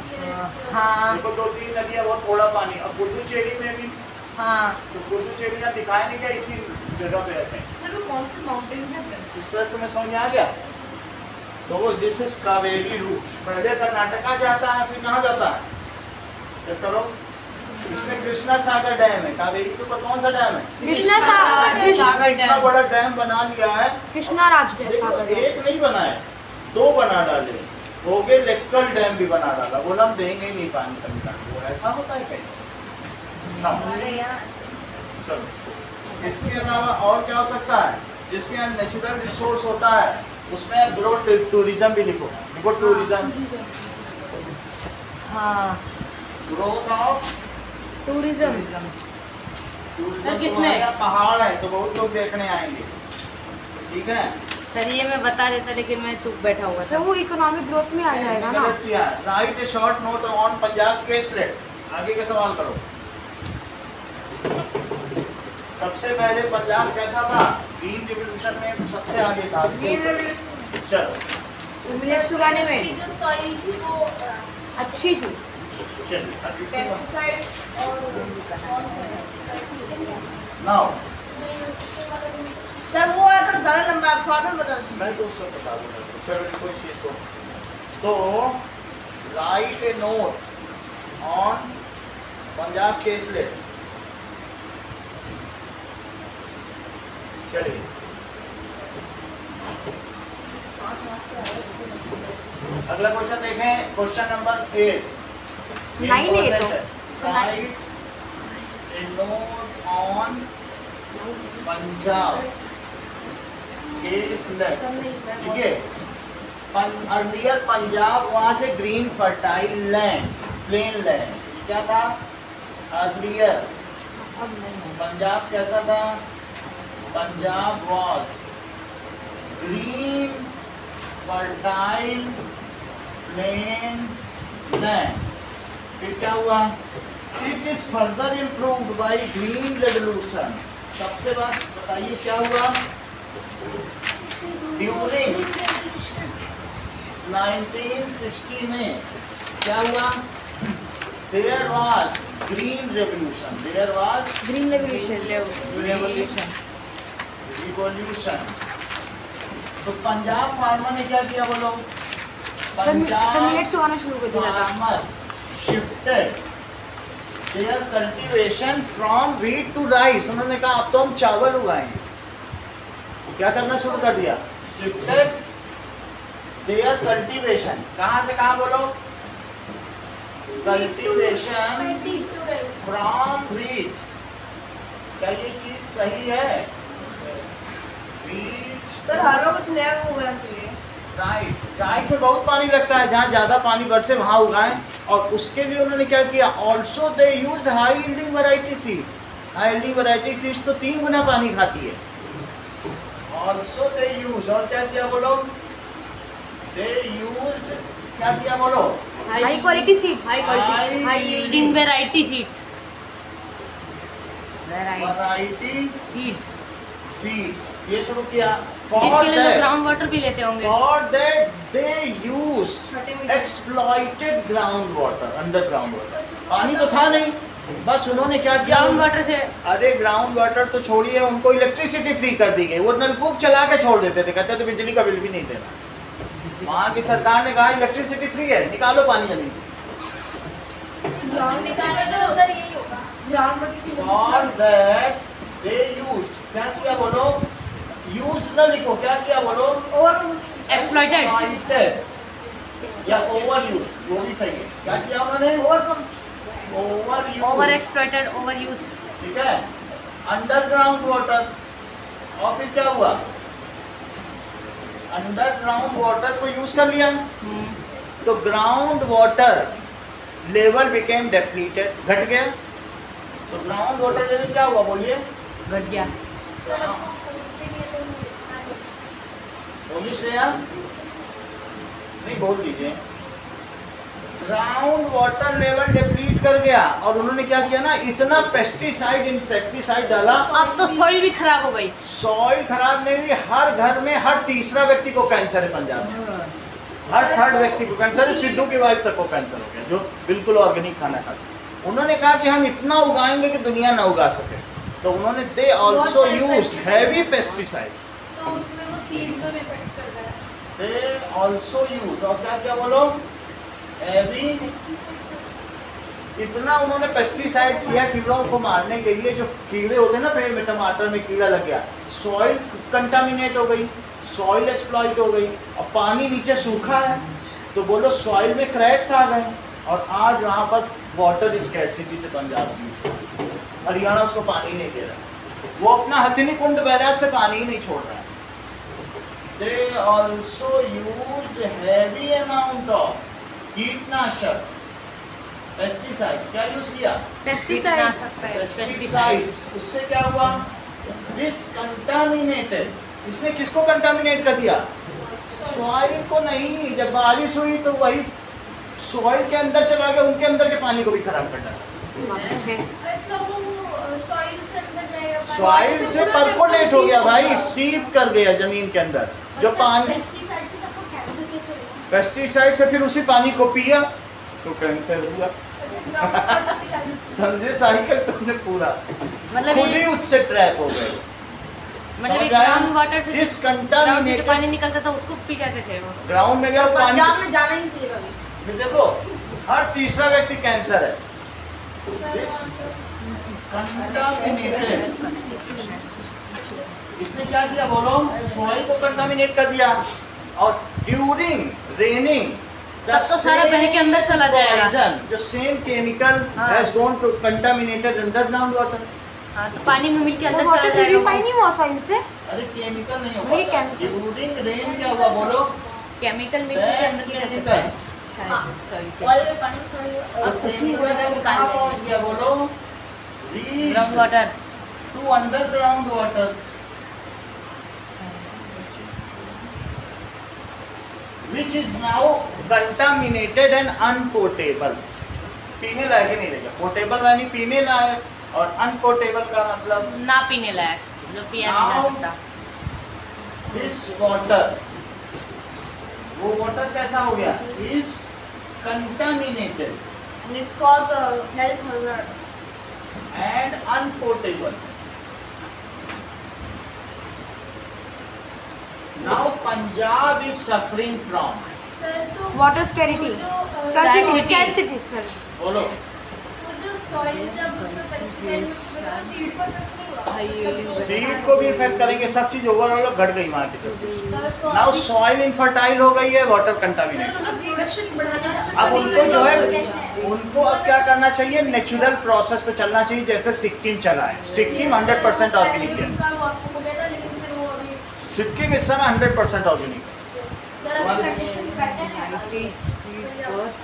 हाँ, देखो 2-3 नदियाँ, बहुत थोड़ा पानी। और पुडुचेरी में भी, हाँ, तो पुडुचेरी यहाँ दिखाया नहीं गया, इसी जगह पे रहते हैं। सर वो कौन से माउंटेन है? इस तरह से तुम्हें समझ में आ गया? तो वो दिस इज कावेरी रूट, पहले कर्नाटका जाता है, फिर कहाँ जाता है? चेक करो, इसमें कृष्णा सागर डैम है, कावेरी के ऊपर कौन सा डैम है? कृष्णा सागर कृष्णा इतना बड़ा डैम बना लिया है, कृष्णा राजगढ़ देखो, सागर। एक नहीं बनाया, 2 बना डाले, हो गए। लेक्कल डैम भी बना डाला, बोला हम देंगे ही नहीं पानी तमिलनाडु को। ऐसा होता है कहीं? ना। हमारे यहाँ चलो, इसके अलावा और क्या हो सकता है? जिसके यहाँ नेचुरल रिसोर्स होता है उसमें ग्रो टूरिज्म भी लिखो, लिखो टूरिज्म, हाँ, ग्रोथ ऑफ टूरिज्म। टूरिज्म किसमें? तो आया, पहाड़ है तो बहुत लोग देखने आएंगे, ठीक है। सर ये मैं बता देता लेकिन मैं चुप बैठा हुआ सर था। वो इकोनॉमिक ग्रोथ में आ जाएगा ना। गलत किया। Right A short note on Punjab caselet. आगे का सवाल करो। सबसे पहले पंजाब कैसा था? ग्रीन रिवॉल्यूशन में सबसे आगे था। चलो मिलेट्स उगाने में इसकी जो सॉइल थी वो अच्छी थी। चलिए अब इसके बाद पेस्टिसाइड और नाउ सर वो है थोड़ा ज़्यादा लंबा, आप शॉर्ट में बता दीजिए। मैं तो उसको बता दूंगा। चलो कोई चीज को तो write a note on Punjab caselet. चलिए अगला क्वेश्चन देखें। Question number 8। 9 है तो। Write a note on Punjab caselet. ठीक है। अर्लियर पंजाब वहां से green fertile land, plain land क्या था अर्लियर? अब नहीं है। पंजाब कैसा था? Punjab was green fertile plain land. फिर क्या हुआ? It is further improved by green revolution. सबसे बात बताइए क्या हुआ? ड्यूरिंग 1960 में क्या हुआ? There was green revolution. There was green revolution. Revolution. revolution. तो पंजाब फार्मर ने क्या किया बोलो? सर मिलेट्स उगाना शुरू कर दिया था। Farmer shifted their cultivation from wheat to rice. उन्होंने कहा अब तो हम चावल उगाएंगे। क्या करना शुरू कर दिया? Shifted their cultivation. कहाँ से कहाँ बोलो? Cultivation from wheat. क्या ये चीज सही है? Wheat सर हर रोज कुछ नया होना चाहिए। राइस। राइस में बहुत पानी लगता है, जहाँ ज्यादा पानी बरसे वहाँ उगाएं। और उसके लिए उन्होंने क्या किया? Also they used high yielding variety seeds. High yielding variety seeds तो 3 गुना पानी खाती है। ऑल्सो दे यूज, और क्या किया बोलो? दे यूज्ड, क्या किया बोलो? High quality seeds. High yielding variety seeds. Variety seeds seeds ये शुरू किया। इसके लिए लोग ग्राउंड वाटर भी लेते होंगे। For that they used exploited groundwater, underground water. पानी तो था नहीं, बस उन्होंने क्या किया? ग्राउंड वाटर से अरे ग्राउंड वाटर तो छोड़िए, उनको इलेक्ट्रिसिटी फ्री कर दी गई। वो नलकूप चला के छोड़ देते थे, कहते थे बिजली का बिल भी नहीं देना। वहाँ की सरकार ने कहा इलेक्ट्रिसिटी फ्री है, निकालो पानी जमीन से। ग्राउंड निकाले तो उधर यही होगा। ग्राउंड वाटर की For that they used, क्या किया बोलो? Used न लिखो, क्या किया बोलो? और एक्सप्लॉइटेड। Exploited या ओवर यूज, वो भी सही है। क्या किया उन्होंने? Over use, over exploited, over use. ठीक है। अंडरग्राउंड वाटर, और फिर क्या हुआ? अंडरग्राउंड वाटर को यूज कर लिया तो ग्राउंड वाटर लेवल बिकेम डेप्लीटेड, घट गया। तो ग्राउंड वाटर लेवल क्या हुआ बोलिए? घट गया। बोलिए श्रेया, नहीं बोल दीजिए। ग्राउंड वाटर लेवल डिप्लीट कर गया और उन्होंने क्या किया ना, इतना पेस्टिसाइड इंसेक्टिसाइड डाला। अब तो सॉइल भी खराब हो गई। सॉइल खराब नहीं हुई, हर घर में हर तीसरा व्यक्ति को कैंसर है पंजाब में। हर थर्ड व्यक्ति को कैंसर है। सिद्धू की वाइफ तक को कैंसर हो गया, जो बिल्कुल ऑर्गेनिक खाना खाते। उन्होंने कहा कि हम इतना उगाएंगे कि दुनिया ना उगा सके, तो उन्होंने they also used heavy pesticides. तो उसमें वो सीड्स में इफेक्ट कर रहा है। दे ऑल्सो यूज, और क्या क्या बोलो? हैवी। इतना उन्होंने पेस्टिसाइड्स किया कीड़ों को मारने के लिए। जो कीड़े होते हैं ना पेड़ में, टमाटर में कीड़ा लग गया, सॉइल कंटामिनेट हो गई, सॉइल एक्सप्लॉइट हो गई, और पानी नीचे सूखा है तो बोलो सॉइल में क्रैक्स आ गए। और आज वहाँ पर वाटर स्कैर्सिटी से पंजाब जी, हरियाणा उसको पानी नहीं दे रहा, वो अपना हथिनी कुंड बैराज से पानी ही नहीं छोड़ रहा है। They also used heavy amount of कीटनाशक पेस्टिसाइड्स क्या यूज किया? पेस्टिसाइड्स। पेस्टिसाइड्स। उससे क्या हुआ? डिसकंटामिनेटेड। इसने किसको कंटामिनेट कर दिया? सॉइल को नहीं। जब बारिश हुई तो वही सॉइल के अंदर चला गया, उनके अंदर के पानी को भी खराब कर डाला। अच्छा वो सॉइल से अंदर जाएगा, सॉइल से परकोलेट हो गया भाई, सीप कर गया जमीन के अंदर। जो पानी पेस्टिसाइड से सबको कैंसर कैसे होगा? पेस्टिसाइड से फिर उसी पानी को पिया तो कैंसर हुआ। समझे साइकिल तुमने पूरा, मतलब खुद ही उससे ट्रैप हो गए। मतलब ये ग्राउंड वाटर से डिसकंटामिनेटेड जो पानी निकलता था उसको पी जाते थे वो। ग्राउंड में गया पानी। पंजाब में जाना ही नहीं चाहिए कभी। फिर देखो हर तीसरा व्यक्ति कैंसर है। कंटामिनेटेड। इसने क्या किया बोलो? सॉइल को कंटामिनेट कर दिया। और ड्यूरिंग रेनिंग तब तो सारा बह के अंदर चला जाएगा। जो same chemical has gone to contaminated underground water. हाँ तो पानी में मिलके अंदर वाटर चला जाएगा प्यूरिफाई वो। नहीं हुआ सॉइल से? अरे केमिकल नहीं वही होगा। chemical। ड्यूरिंग रेन क्या हुआ बोलो? केमिकल मिक्स के अंदर की केमिकल। सॉरी ऑयल में पानी में और उसी वजह से निकाल कहाँ देंगे। पहुंच गया बोलो? Ground water. To underground water. Which is now contaminated and unpotable. पीने लायक ही नहीं रहेगा। पोर्टेबल यानी पीने लायक और अनपोर्टेबल का मतलब ना पीने लायक, जो पिया नहीं जा सकता। दिस वाटर, वो वाटर कैसा हो गया? Is contaminated It's called health hazard. and unpotable. Now Punjab is suffering from, sir तो वाटर स्कैरिटी, स्कैरसिटी। बोलो वो जो सॉइल जब उसमें पेस्टिसाइड सीड को इफेक्ट नहीं हुआ। सीड को भी इफेक्ट करेंगे, सब चीज ओवरऑल घट गई वहाँ की सब कुछ। सर तो नाउ सॉइल इनफर्टाइल हो गई है, वाटर कंटामिनेट। मतलब प्रोडक्शन बढ़ाना अब उनको जो है उनको अब क्या करना चाहिए? नेचुरल प्रोसेस पे चलना चाहिए, जैसे सिक्किम चला है। सिक्किम 100% ऑर्गेनिक है। सिक्किम इस समय 100% ऑर्गेनिक है। सर अभी कंडीशंस बेटर है।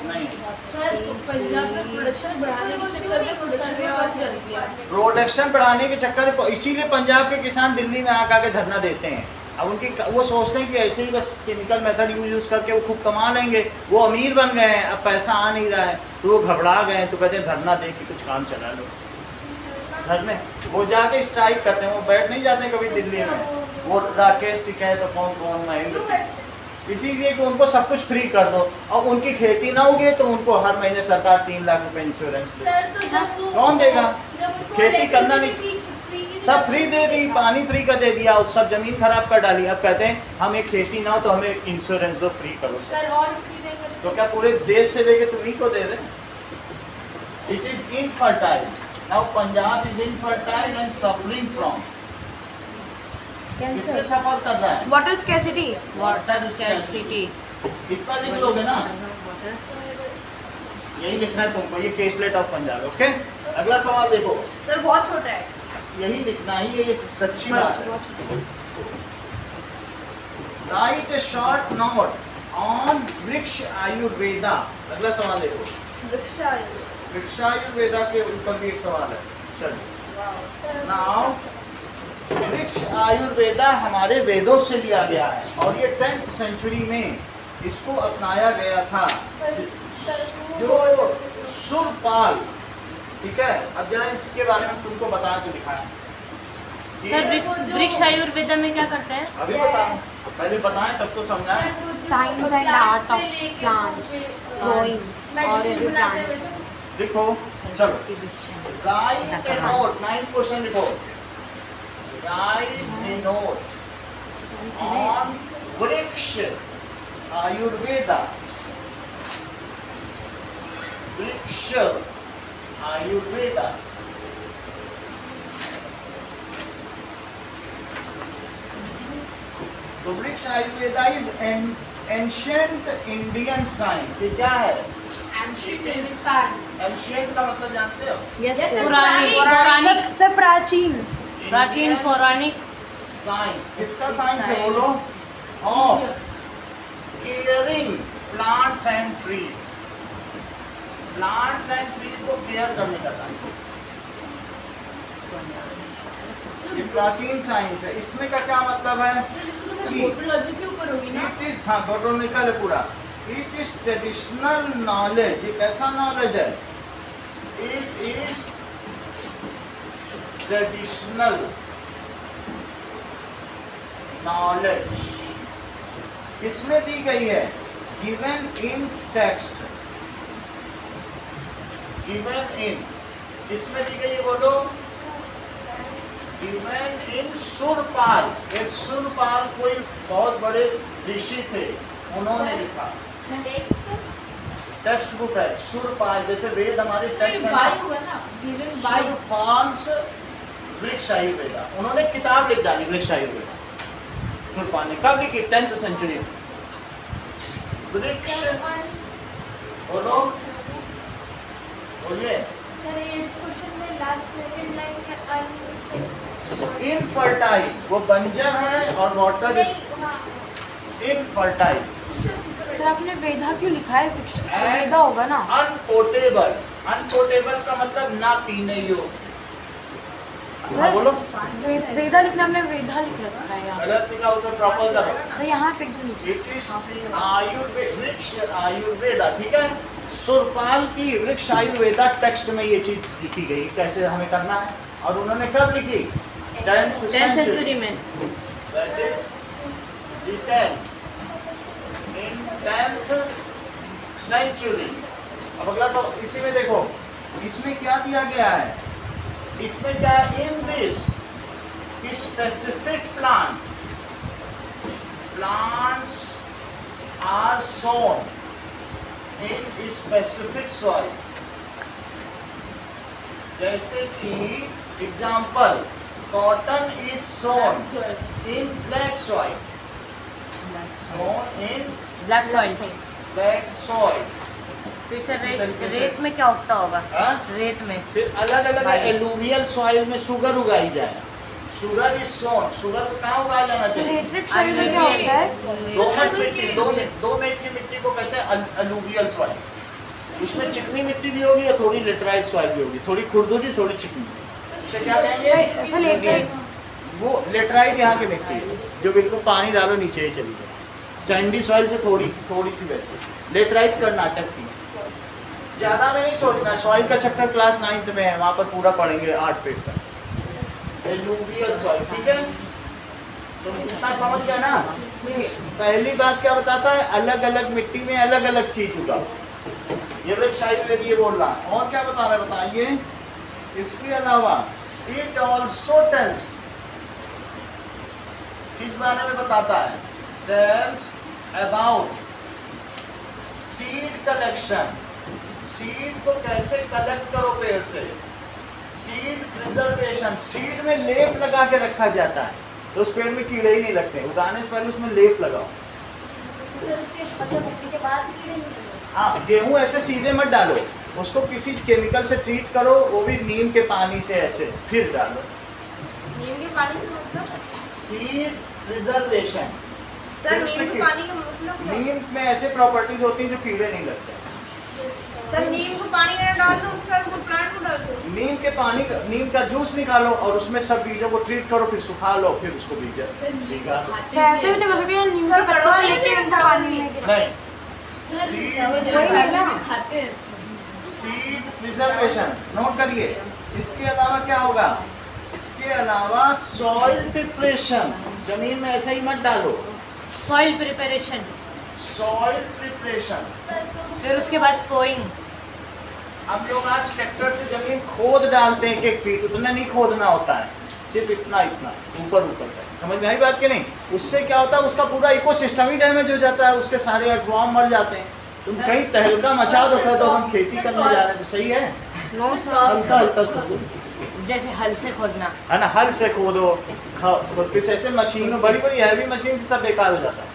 नहीं, सर पंजाब में प्रोडक्शन बढ़ाने के चक्कर में प्रोडक्शन भी कम कर दिया। प्रोडक्शन बढ़ाने के चक्कर में इसीलिए पंजाब के किसान दिल्ली में आकर के धरना देते हैं। अब उनकी वो सोचते हैं कि ऐसे ही बस केमिकल मेथड यूज करके वो खूब कमा लेंगे, वो अमीर बन गए हैं, अब पैसा आ नहीं रहा है तो वो घबरा गए हैं, तो कहते हैं धरना दे के कुछ काम चला लो। घर में वो जाके स्ट्राइक करते हैं, वो बैठ नहीं जाते कभी दिल्ली में। वो राकेश टिकैत तो कौन महेंद्र, इसीलिए कि उनको सब कुछ फ्री कर दो। और उनकी खेती ना होगी तो उनको हर महीने सरकार 3 लाख रुपए इंश्योरेंस दे। सर तो जब वो कौन देगा? जब उनको खेती करना नहीं, फ्री की सब फ्री दे दी, पानी फ्री का दे दिया और सब जमीन खराब कर डाली। अब कहते हैं हमें खेती ना हो तो हमें इंश्योरेंस दो, फ्री करो सर। सर और फ्री देंगे तो क्या पूरे देश से लेके तुम्ही को दे दें? It is infertile. Now Punjab is infertile and suffering from, किससे सफर कर रहा है? Water scarcity. Water scarcity. कितना लिख लोगे ना, यही लिखना है तुमको, ये केसलेट ऑफ पंजाब। ओके, अगला सवाल देखो। सर बहुत छोटा है। यही लिखना ही है, ये सच्ची बात है। Right A short note on वृक्ष आयुर्वेदा। अगला सवाल देखो, वृक्ष आयुर्वेदा के ऊपर भी एक सवाल है। चलिए, नाउ वृक्ष आयुर्वेदा हमारे वेदों से लिया गया है और ये 10th सेंचुरी में इसको अपनाया गया था। जो सुरपाल, ठीक है, अब जरा इसके बारे में तुमको बताया तो दिखाया। सर वृक्ष आयुर्वेदा में क्या करते हैं? अभी बताऊं, पहले बताएं तब तो समझाएं। Science and art of plants, growing और प्लांट्स। देखो चलो, right a note, 9th question लिखो। राइट ए नोट ऑन वृक्ष आयुर्वेदा। वृक्ष आयुर्वेदा तो वृक्ष Ayurveda is ancient Indian science. ये क्या है? एंशिएंट का मतलब जानते हो? पौराणिक सर प्राचीन। प्राचीन पौराणिक साइंस। किसका साइंस है बोलो? Of caring plants and trees. Plants and trees को केयर करने का साइंस है। ये प्राचीन साइंस है। इसमें का क्या मतलब है कि बोटोलॉजी के ऊपर होगी ना। इट इज, हाँ बोटैनिकल है पूरा। It is traditional knowledge. ये कैसा नॉलेज है? It is traditional knowledge. किसमें दी गई है? Given in text. Given in किसमें दी गई है बोलो? Given in Surpal. एक सुरपाल कोई बहुत बड़े ऋषि थे, उन्होंने लिखा। टेक्स्ट बुक है सुरपाल, जैसे वेद हमारे तो ये टेक्स्ट है बाई ना। होगा ना, गिवन बाई। सुरपाल्स वृक्ष आयुर्वेदा, उन्होंने किताब लिख डाली वृक्ष आयुर्वेदा। सुरपाल ने कब लिखी? 10th century. वृक्ष बोलो, बोलिए। सर 8th क्वेश्चन में लास्ट सेकंड लाइन में इनफर्टाइल, वो बंजर है और वाटर इज इनफर्टाइल। सर आपने वेदा क्यों लिखा है? वेदा होगा ना। अनपोर्टेबल। अनपोर्टेबल का मतलब ना पीने योग्य। सर बोलो। वेदा लिखना, हमने वेदा लिख रखा है यहाँ। गलत लिखा, उसे प्रॉपर करो। सर यहाँ पे एकदम नीचे। इट इज आयुर्वेद, वृक्ष आयुर्वेदा, ठीक है। सुरपाल की वृक्ष आयुर्वेदा टेक्स्ट में ये चीज लिखी गई, कैसे हमें करना है। और उन्होंने कब लिखी? 10th सेंचुरी में। That is written in 10th century। अब अगला सब इसी में देखो, इसमें क्या दिया गया है? इसमें क्या है? In this specific plants are sown in specific soil। जैसे कि example, cotton is sown in black soil. Sown in black soil. Black soil. फिर से इसी तरीके से। रेत में क्या उगता होगा? हाँ? रेत में। फिर अलग अलग एलुवियल सॉइल में शुगर उगाई जाए। Sugar is Son. शुगर को कहाँ उगाया जाना सर चाहिए? लेटरेट सॉइल में क्या होता है? दोमट मिट्टी, दो मिनट की मिट्टी को कहते हैं अलुवियल सॉइल। उसमें चिकनी मिट्टी भी होगी और थोड़ी लेटराइट सॉइल भी होगी, थोड़ी खुरदुरी थोड़ी चिकनी। उसे क्या कहेंगे? सर लेटरेट, वो लेटराइट यहाँ की मिट्टी है जो बिल्कुल पानी डालो नीचे ही चली जाए। सैंडी सॉइल से थोड़ी सी वैसे। लेटराइट कर्नाटक की। ज़्यादा में नहीं सोचना, सॉइल का चैप्टर क्लास 9th में है, वहाँ पर पूरा पढ़ेंगे 8 पेज तक। एलुवियल सॉइल, ठीक है। तो इतना समझ गया ना। पहली बात क्या बताता है? अलग अलग मिट्टी में अलग अलग चीज उगा। ये वृक्ष आयुर्वेद ये बोल रहा है। और क्या बता रहा है बताइए? इसके अलावा इट ऑल्सो टेल्स, किस बारे में बताता है? Tells about seed collection. Seed को कैसे कलेक्ट करो पेड़ से। सीड प्रिजर्वेशन, सीड में लेप लगा के रखा जाता है तो उस पेड़ में कीड़े ही नहीं लगते। उगाने से पहले उसमें लेप लगाओ। हाँ, गेहूं ऐसे सीधे मत डालो, उसको किसी केमिकल से ट्रीट करो, वो भी नीम के पानी से ऐसे, फिर डालो। नीम के पानी से मतलब? Seed preservation. सर नीम के पानी का मतलब क्या? नीम में ऐसे प्रॉपर्टीज होती हैं जो कीड़े नहीं लगते। सर नीम को पानी में डाल दो, उसका वो प्लांट को डाल दो। नीम के पानी का, नीम का जूस निकालो और उसमें सब बीजों को ट्रीट करो, फिर सुखा लो, फिर उसको भीगा दो। सर ऐसे भी तो कर सकते हैं, नीम के पत्तों को लेके उनका पानी में गिरा। नहीं, खाते हैं। सीड प्रिजर्वेशन नोट करिए। इसके अलावा क्या होगा? इसके अलावा सॉइल प्रिपरेशन, जमीन में ऐसे ही मत डालो। Soil preparation, soil preparation. फिर उसके बाद सोइंग। हम लोग आज ट्रैक्टर से जमीन खोद डालते हैं 1 फीट, उतना नहीं खोदना होता है, सिर्फ इतना ऊपर तक। समझ में आई बात कि नहीं? उससे क्या होता है? उसका पूरा इकोसिस्टम ही डैमेज हो जाता है, उसके सारे अर्थवॉर्म मर जाते हैं। तुम कहीं तहलका मचा दो तो हम खेती करने जा रहे हैं, तो सही है? नो सर, हल्का हल्का खोदो, जैसे हल से खोदना है ना, हल से खोदो। खुरपी से ऐसे मशीन, बड़ी बड़ी हैवी मशीन से सब बेकार हो जाता है।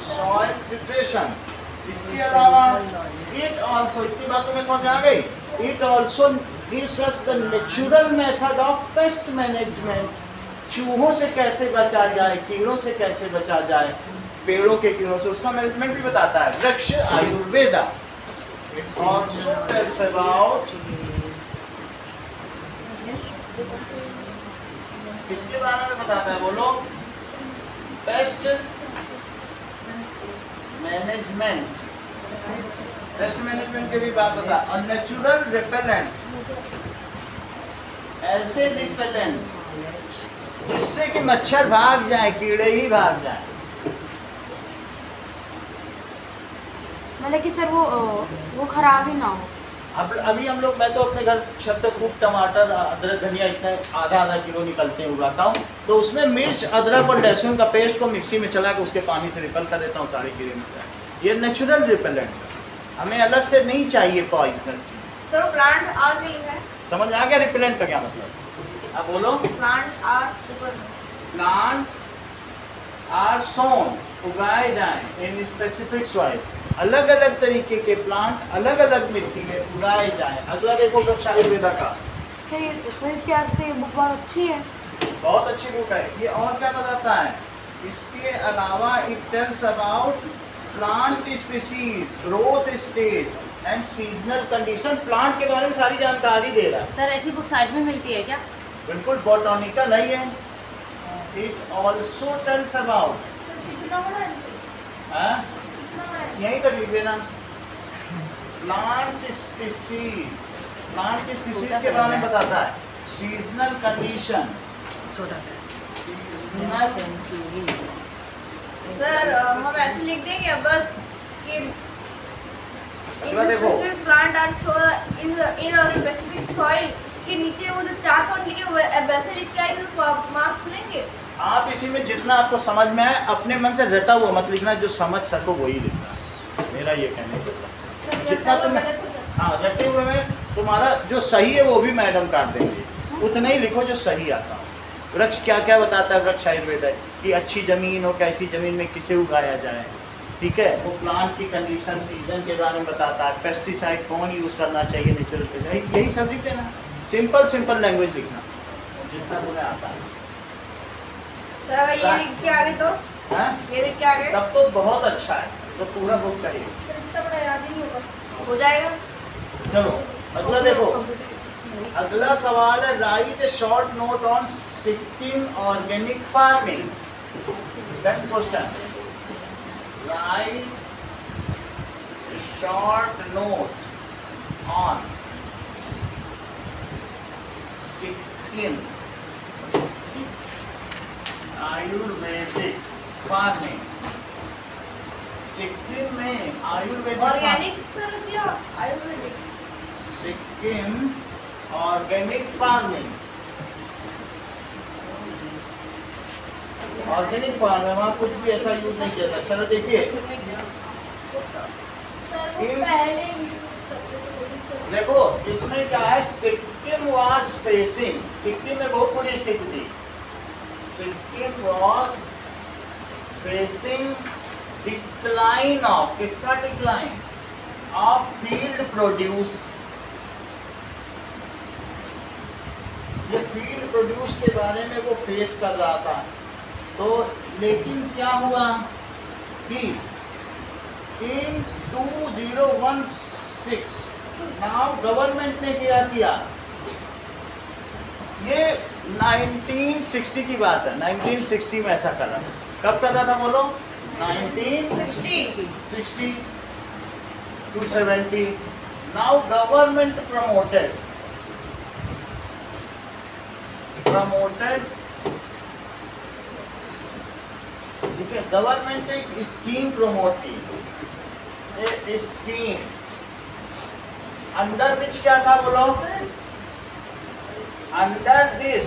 Soil preparation. इसके अलावा इट ऑल्सो, इतनी बातों में समझ आ गई? It also gives us the natural method of pest management. चूहों से कैसे बचा जाए, कीड़ों से कैसे बचा जाए, पेड़ों के कीड़ों से, उसका मैनेजमेंट भी बताता है वृक्ष Ayurveda. It also tells about किसके बारे में बताता है बोलो? Pest management. पेस्ट मैनेजमेंट की भी बात बता। और नेचुरल रिपेलेंट, ऐसे रिपेलेंट जिससे कि मच्छर भाग जाए, कीड़े ही भाग जाए। मतलब कि सर वो खराब ही ना हो। अब अभी हम लोग, मैं तो अपने घर छत पे खूब टमाटर, अदरक, धनिया इतना आधा किलो निकलते हैं उगाता हूँ, तो उसमें मिर्च, अदरक और लहसुन का पेस्ट को मिक्सी में चला के उसके पानी से रिपेल कर देता हूँ, सारे कीड़े मिल जाए। ये नेचुरल रिपेलेंट, हमें अलग से नहीं चाहिए पॉइजनस चीज। सर प्लांट आर नहीं है, समझ आ गया रिपेलेंट का क्या मतलब? अब बोलो। Plant are super, plant are sown, उगाए जाएं इन स्पेसिफिक सॉइल, अलग अलग तरीके के प्लांट अलग अलग मिट्टी में उगाए जाएं। अगला देखो वृक्ष आयुर्वेदा का। सर इसके वास्ते ये बुक बहुत अच्छी है, बहुत अच्छी बुक है ये। और क्या बताता है इसके अलावा? It tells about plant species, growth stage and seasonal condition. Plant के बारे में सारी जानकारी दे रहा है। सर ऐसी बुक साइड में मिलती है क्या? बिल्कुल बॉटनिकल है ये। इट ऑल्सो टेल्स अबाउट, कितना बड़ा है सर? यहीं तक लिख देना, प्लांट स्पीसीज। प्लांट की स्पीसीज के बारे में बताता है। सीजनल कंडीशन, छोटा सा सीजनल सेंचुरी। सर हम ऐसे लिख देंगे बस कि अगला देखो। Plant are show in a specific soil, उसके नीचे वो जो 4 फॉन्ट लिखे हुए वैसे लिख के आए मार्क्स मिलेंगे। आप इसी में जितना आपको समझ में आए अपने मन से रटा हुआ मत लिखना, जो समझ सको वही लिखना, मेरा ये कहने का मतलब। जितना तुम, हाँ, रटे हुए में तुम्हारा जो सही है वो भी मैडम काट देंगे, उतना ही लिखो जो सही आता हो। वृक्ष क्या क्या बताता है वृक्ष आयुर्वेद है कि अच्छी ज़मीन हो, कैसी ज़मीन में किसे उगाया जाए, ठीक है। वो प्लांट की कंडीशन, सीजन के बारे में बताता है। पेस्टिसाइड कौन यूज़ करना चाहिए, नेचुरल, यही सब लिख देना। सिंपल लैंग्वेज लिखना जितना तुम्हें आता है। सर ये लिख के आगे तो, हाँ? ये लिख के आगे तब तो बहुत अच्छा है, तो पूरा बुक करिए। इतना बड़ा याद ही नहीं होगा, हो जाएगा। चलो अगला देखो। अगला सवाल है, right A short note on Sikkim organic farming. Question, right A short note on Sikkim Ayurvedic farming. Sikkim में आयुर्वेदिक ऑर्गेनिक सर क्या Ayurvedic? Sikkim organic farming, organic farming वहाँ कुछ भी ऐसा यूज नहीं किया था। चलो देखिए, देखो इसमें क्या है, सिक्किम वाज फेसिंग, सिक्किम में बहुत बुरी स्थिति थी। Sikkim was facing decline of, किसका डिक्लाइन? Of field produce. ये फील्ड प्रोड्यूस के बारे में वो फेस कर रहा था। तो लेकिन क्या हुआ कि इन 2016 नाउ गवर्नमेंट ने क्या किया, ये 1960 की बात है, 1960 में ऐसा कर रहा था। कब कर रहा था बोलो? 1960 to 70। Now government promoted ठीक है, गवर्नमेंट ने एक स्कीम प्रमोट की, एक स्कीम अंडर विच क्या था बोलो? Under this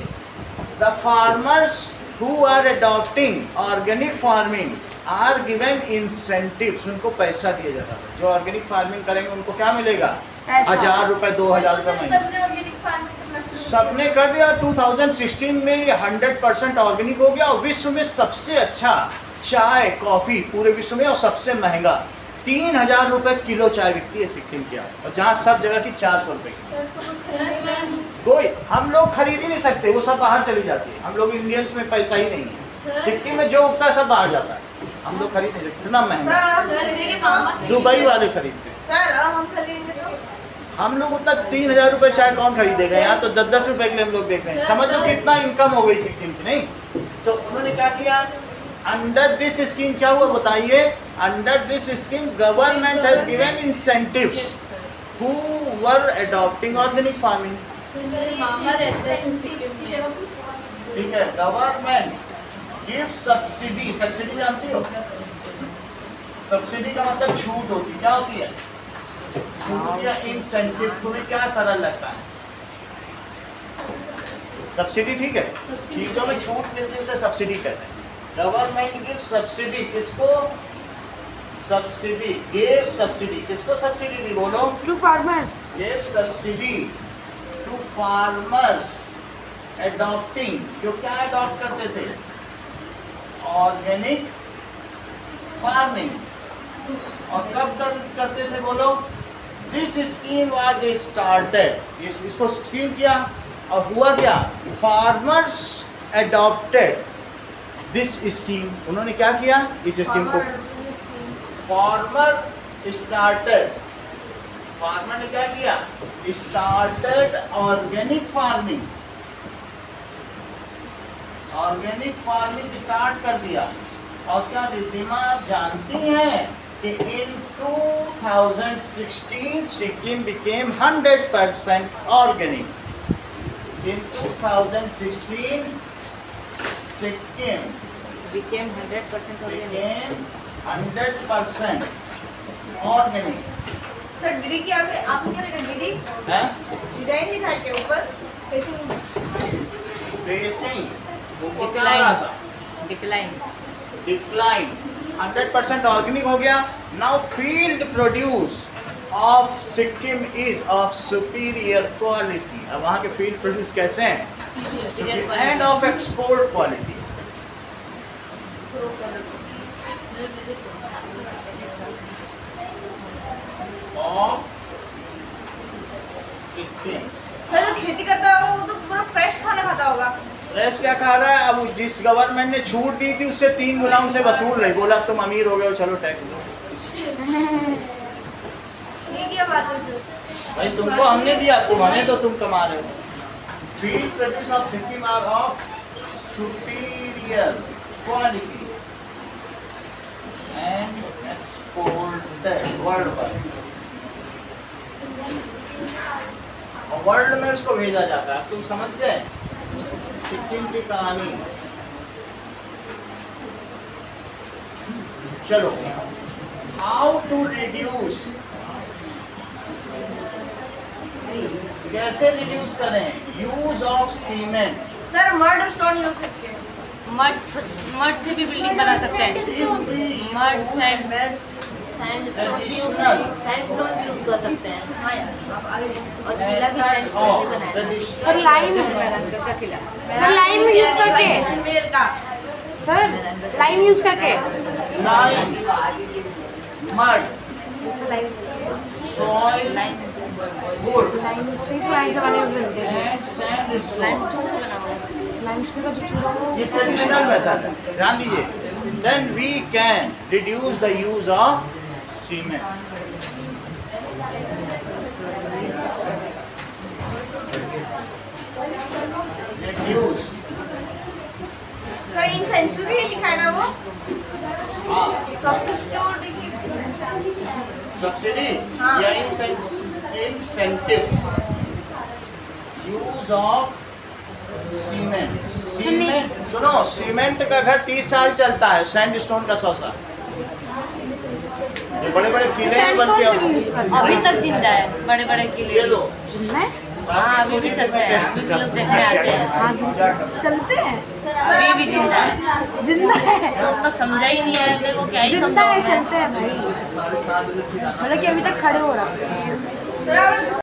the farmers who are adopting organic farming are given incentives, उनको पैसा दिया जाता है। जो ऑर्गेनिक फार्मिंग करेंगे उनको क्या मिलेगा? 1000 रुपए, 2000 रुपए महीने। सबने ऑर्गेनिक फार्मिंग करना शुरू सबने कर दिया। 2016 में ये 100% ऑर्गेनिक हो गया और विश्व में सबसे अच्छा चाय कॉफी पूरे विश्व में, और सबसे महंगा 3000 रुपए किलो चाय बिकती है सिक्किम की, और जहाँ सब जगह की 400 रुपए की। कोई हम लोग खरीद ही नहीं सकते, वो सब बाहर चली जाती है। हम लोग इंडियंस में पैसा ही नहीं है। सिक्किम में जो उगता है सब बाहर जाता है, हम लोग खरीद नहीं सकते, इतना महंगा। दुबई वाले खरीदते हैं। सर हम खरीदेंगे तो हम लोग उतना 3,000 रुपये चाय कौन खरीदेगा, यहाँ तो 10-10 रुपए के लिए हम लोग देख रहे हैं। समझ लो कितना इनकम हो गई सिक्किम की। नहीं तो उन्होंने क्या किया, अंडर दिस स्कीम क्या हुआ बताइए, under this scheme government has given incentives who were adopting organic farming. मामा रहते हैं सिक्किम में। ठीक है, गवर्नमेंट गिव सब्सिडी। सब्सिडी जानती हो, सब्सिडी का मतलब छूट होती, क्या होती है छूट या इंसेंटिव। तुम्हें क्या सरल लगता है, सब्सिडी? ठीक है, चीजों में छूट मिलती है उसे सब्सिडी कहते हैं। गवर्नमेंट गिव सब्सिडी, किसको सब्सिडी, गिव सब्सिडी, किसको सब्सिडी दी बोलो? To farmers. Give subsidy to farmers adopting, जो क्या अडॉप्ट करते थे, ऑर्गेनिक फार्मिंग। और कब करते थे बोलो? दिस स्कीम वाज स्टार्टेड, इसको स्कीम किया और हुआ क्या, फार्मर्स एडॉप्टेड दिस स्कीम। उन्होंने क्या किया, इस स्कीम को फार्मर स्टार्टेड, फार्मर ने क्या किया, started organic farming, organic farming start कर दिया। और क्या रिद्धिमा आप जानती हैं कि इन 2016 Sikkim became 100% organic। In 2016 Sikkim became 100% organic। became 100% organic। Sir DD क्या आपने क्या देखा, डीडी है डिजाइन लिखा है क्या ऊपर फेसिंग? फेसिंग वो क्या हो रहा था, डिक्लाइन। डिक्लाइन। 100% ऑर्गेनिक हो गया। Now field produce of Sikkim is of superior quality. अब वहाँ के फील्ड प्रोड्यूस कैसे हैं, end of export quality. Of Sikkim. Sir जो खेती करता होगा वो तो पूरा फ्रेश खाना खाता होगा। फ्रेश क्या खा रहा है, अब जिस गवर्नमेंट ने छूट दी थी उससे 3 गुना उनसे वसूल रही, बोला तुम अमीर हो गए हो चलो टैक्स दो। ये क्या बात है भाई तुमको हमने दिया, तुम्हारे तो तुम कमा रहे हो। Field produce of Sikkim are of superior quality and exported world wide. और वर्ल्ड में उसको भेजा जाता है। तुम समझ गए सिक्किम की कहानी। चलो, हाउ टू रिड्यूस, कैसे रिड्यूस करें use of cement. Sir mud और स्टोन यूज करके मड से भी बिल्डिंग बना सकते हैं। मड सैंडस्टोन भी यूज कर सकते हैं। और किला भी सैंडस्टोन से बनाया है। सर लाइम, मेहरानगढ़ का किला। सर लाइम यूज करके, मेल का सर लाइम यूज करके, lime, mud, soil, would lime से पुराने जमाने में बनते थे। And sandstone. लाइमस्टोन से बना हुआ है। लाइमस्टोन का जो चूल्हा हो, ये ट्रेडिशनल मेथड है, ध्यान दीजिए। Then we can reduce the use of cement. Reduce, sir in century लिखा है ना वो हाँ, सब्सिट्यूट सब्सिडी हाँ। या incentives, use of cement. Cement सुनो, सीमेंट का घर 30 साल चलता है, सैंडस्टोन का 100 साल। ये बड़े बड़े किले बनते हैं, अभी तक जिंदा है बड़े बड़े किले। ये लो जिंदा है? हाँ अभी भी चलते हैं, अभी भी लोग देखने आते हैं। हाँ चलते हैं, अभी भी जिंदा है। जिंदा है, तो अब तक समझा ही नहीं है, देखो क्या ही जिंदा समझाऊं है, मैं। चलते हैं भाई। मतलब कि अभी तक खड़े हो रहा है। सर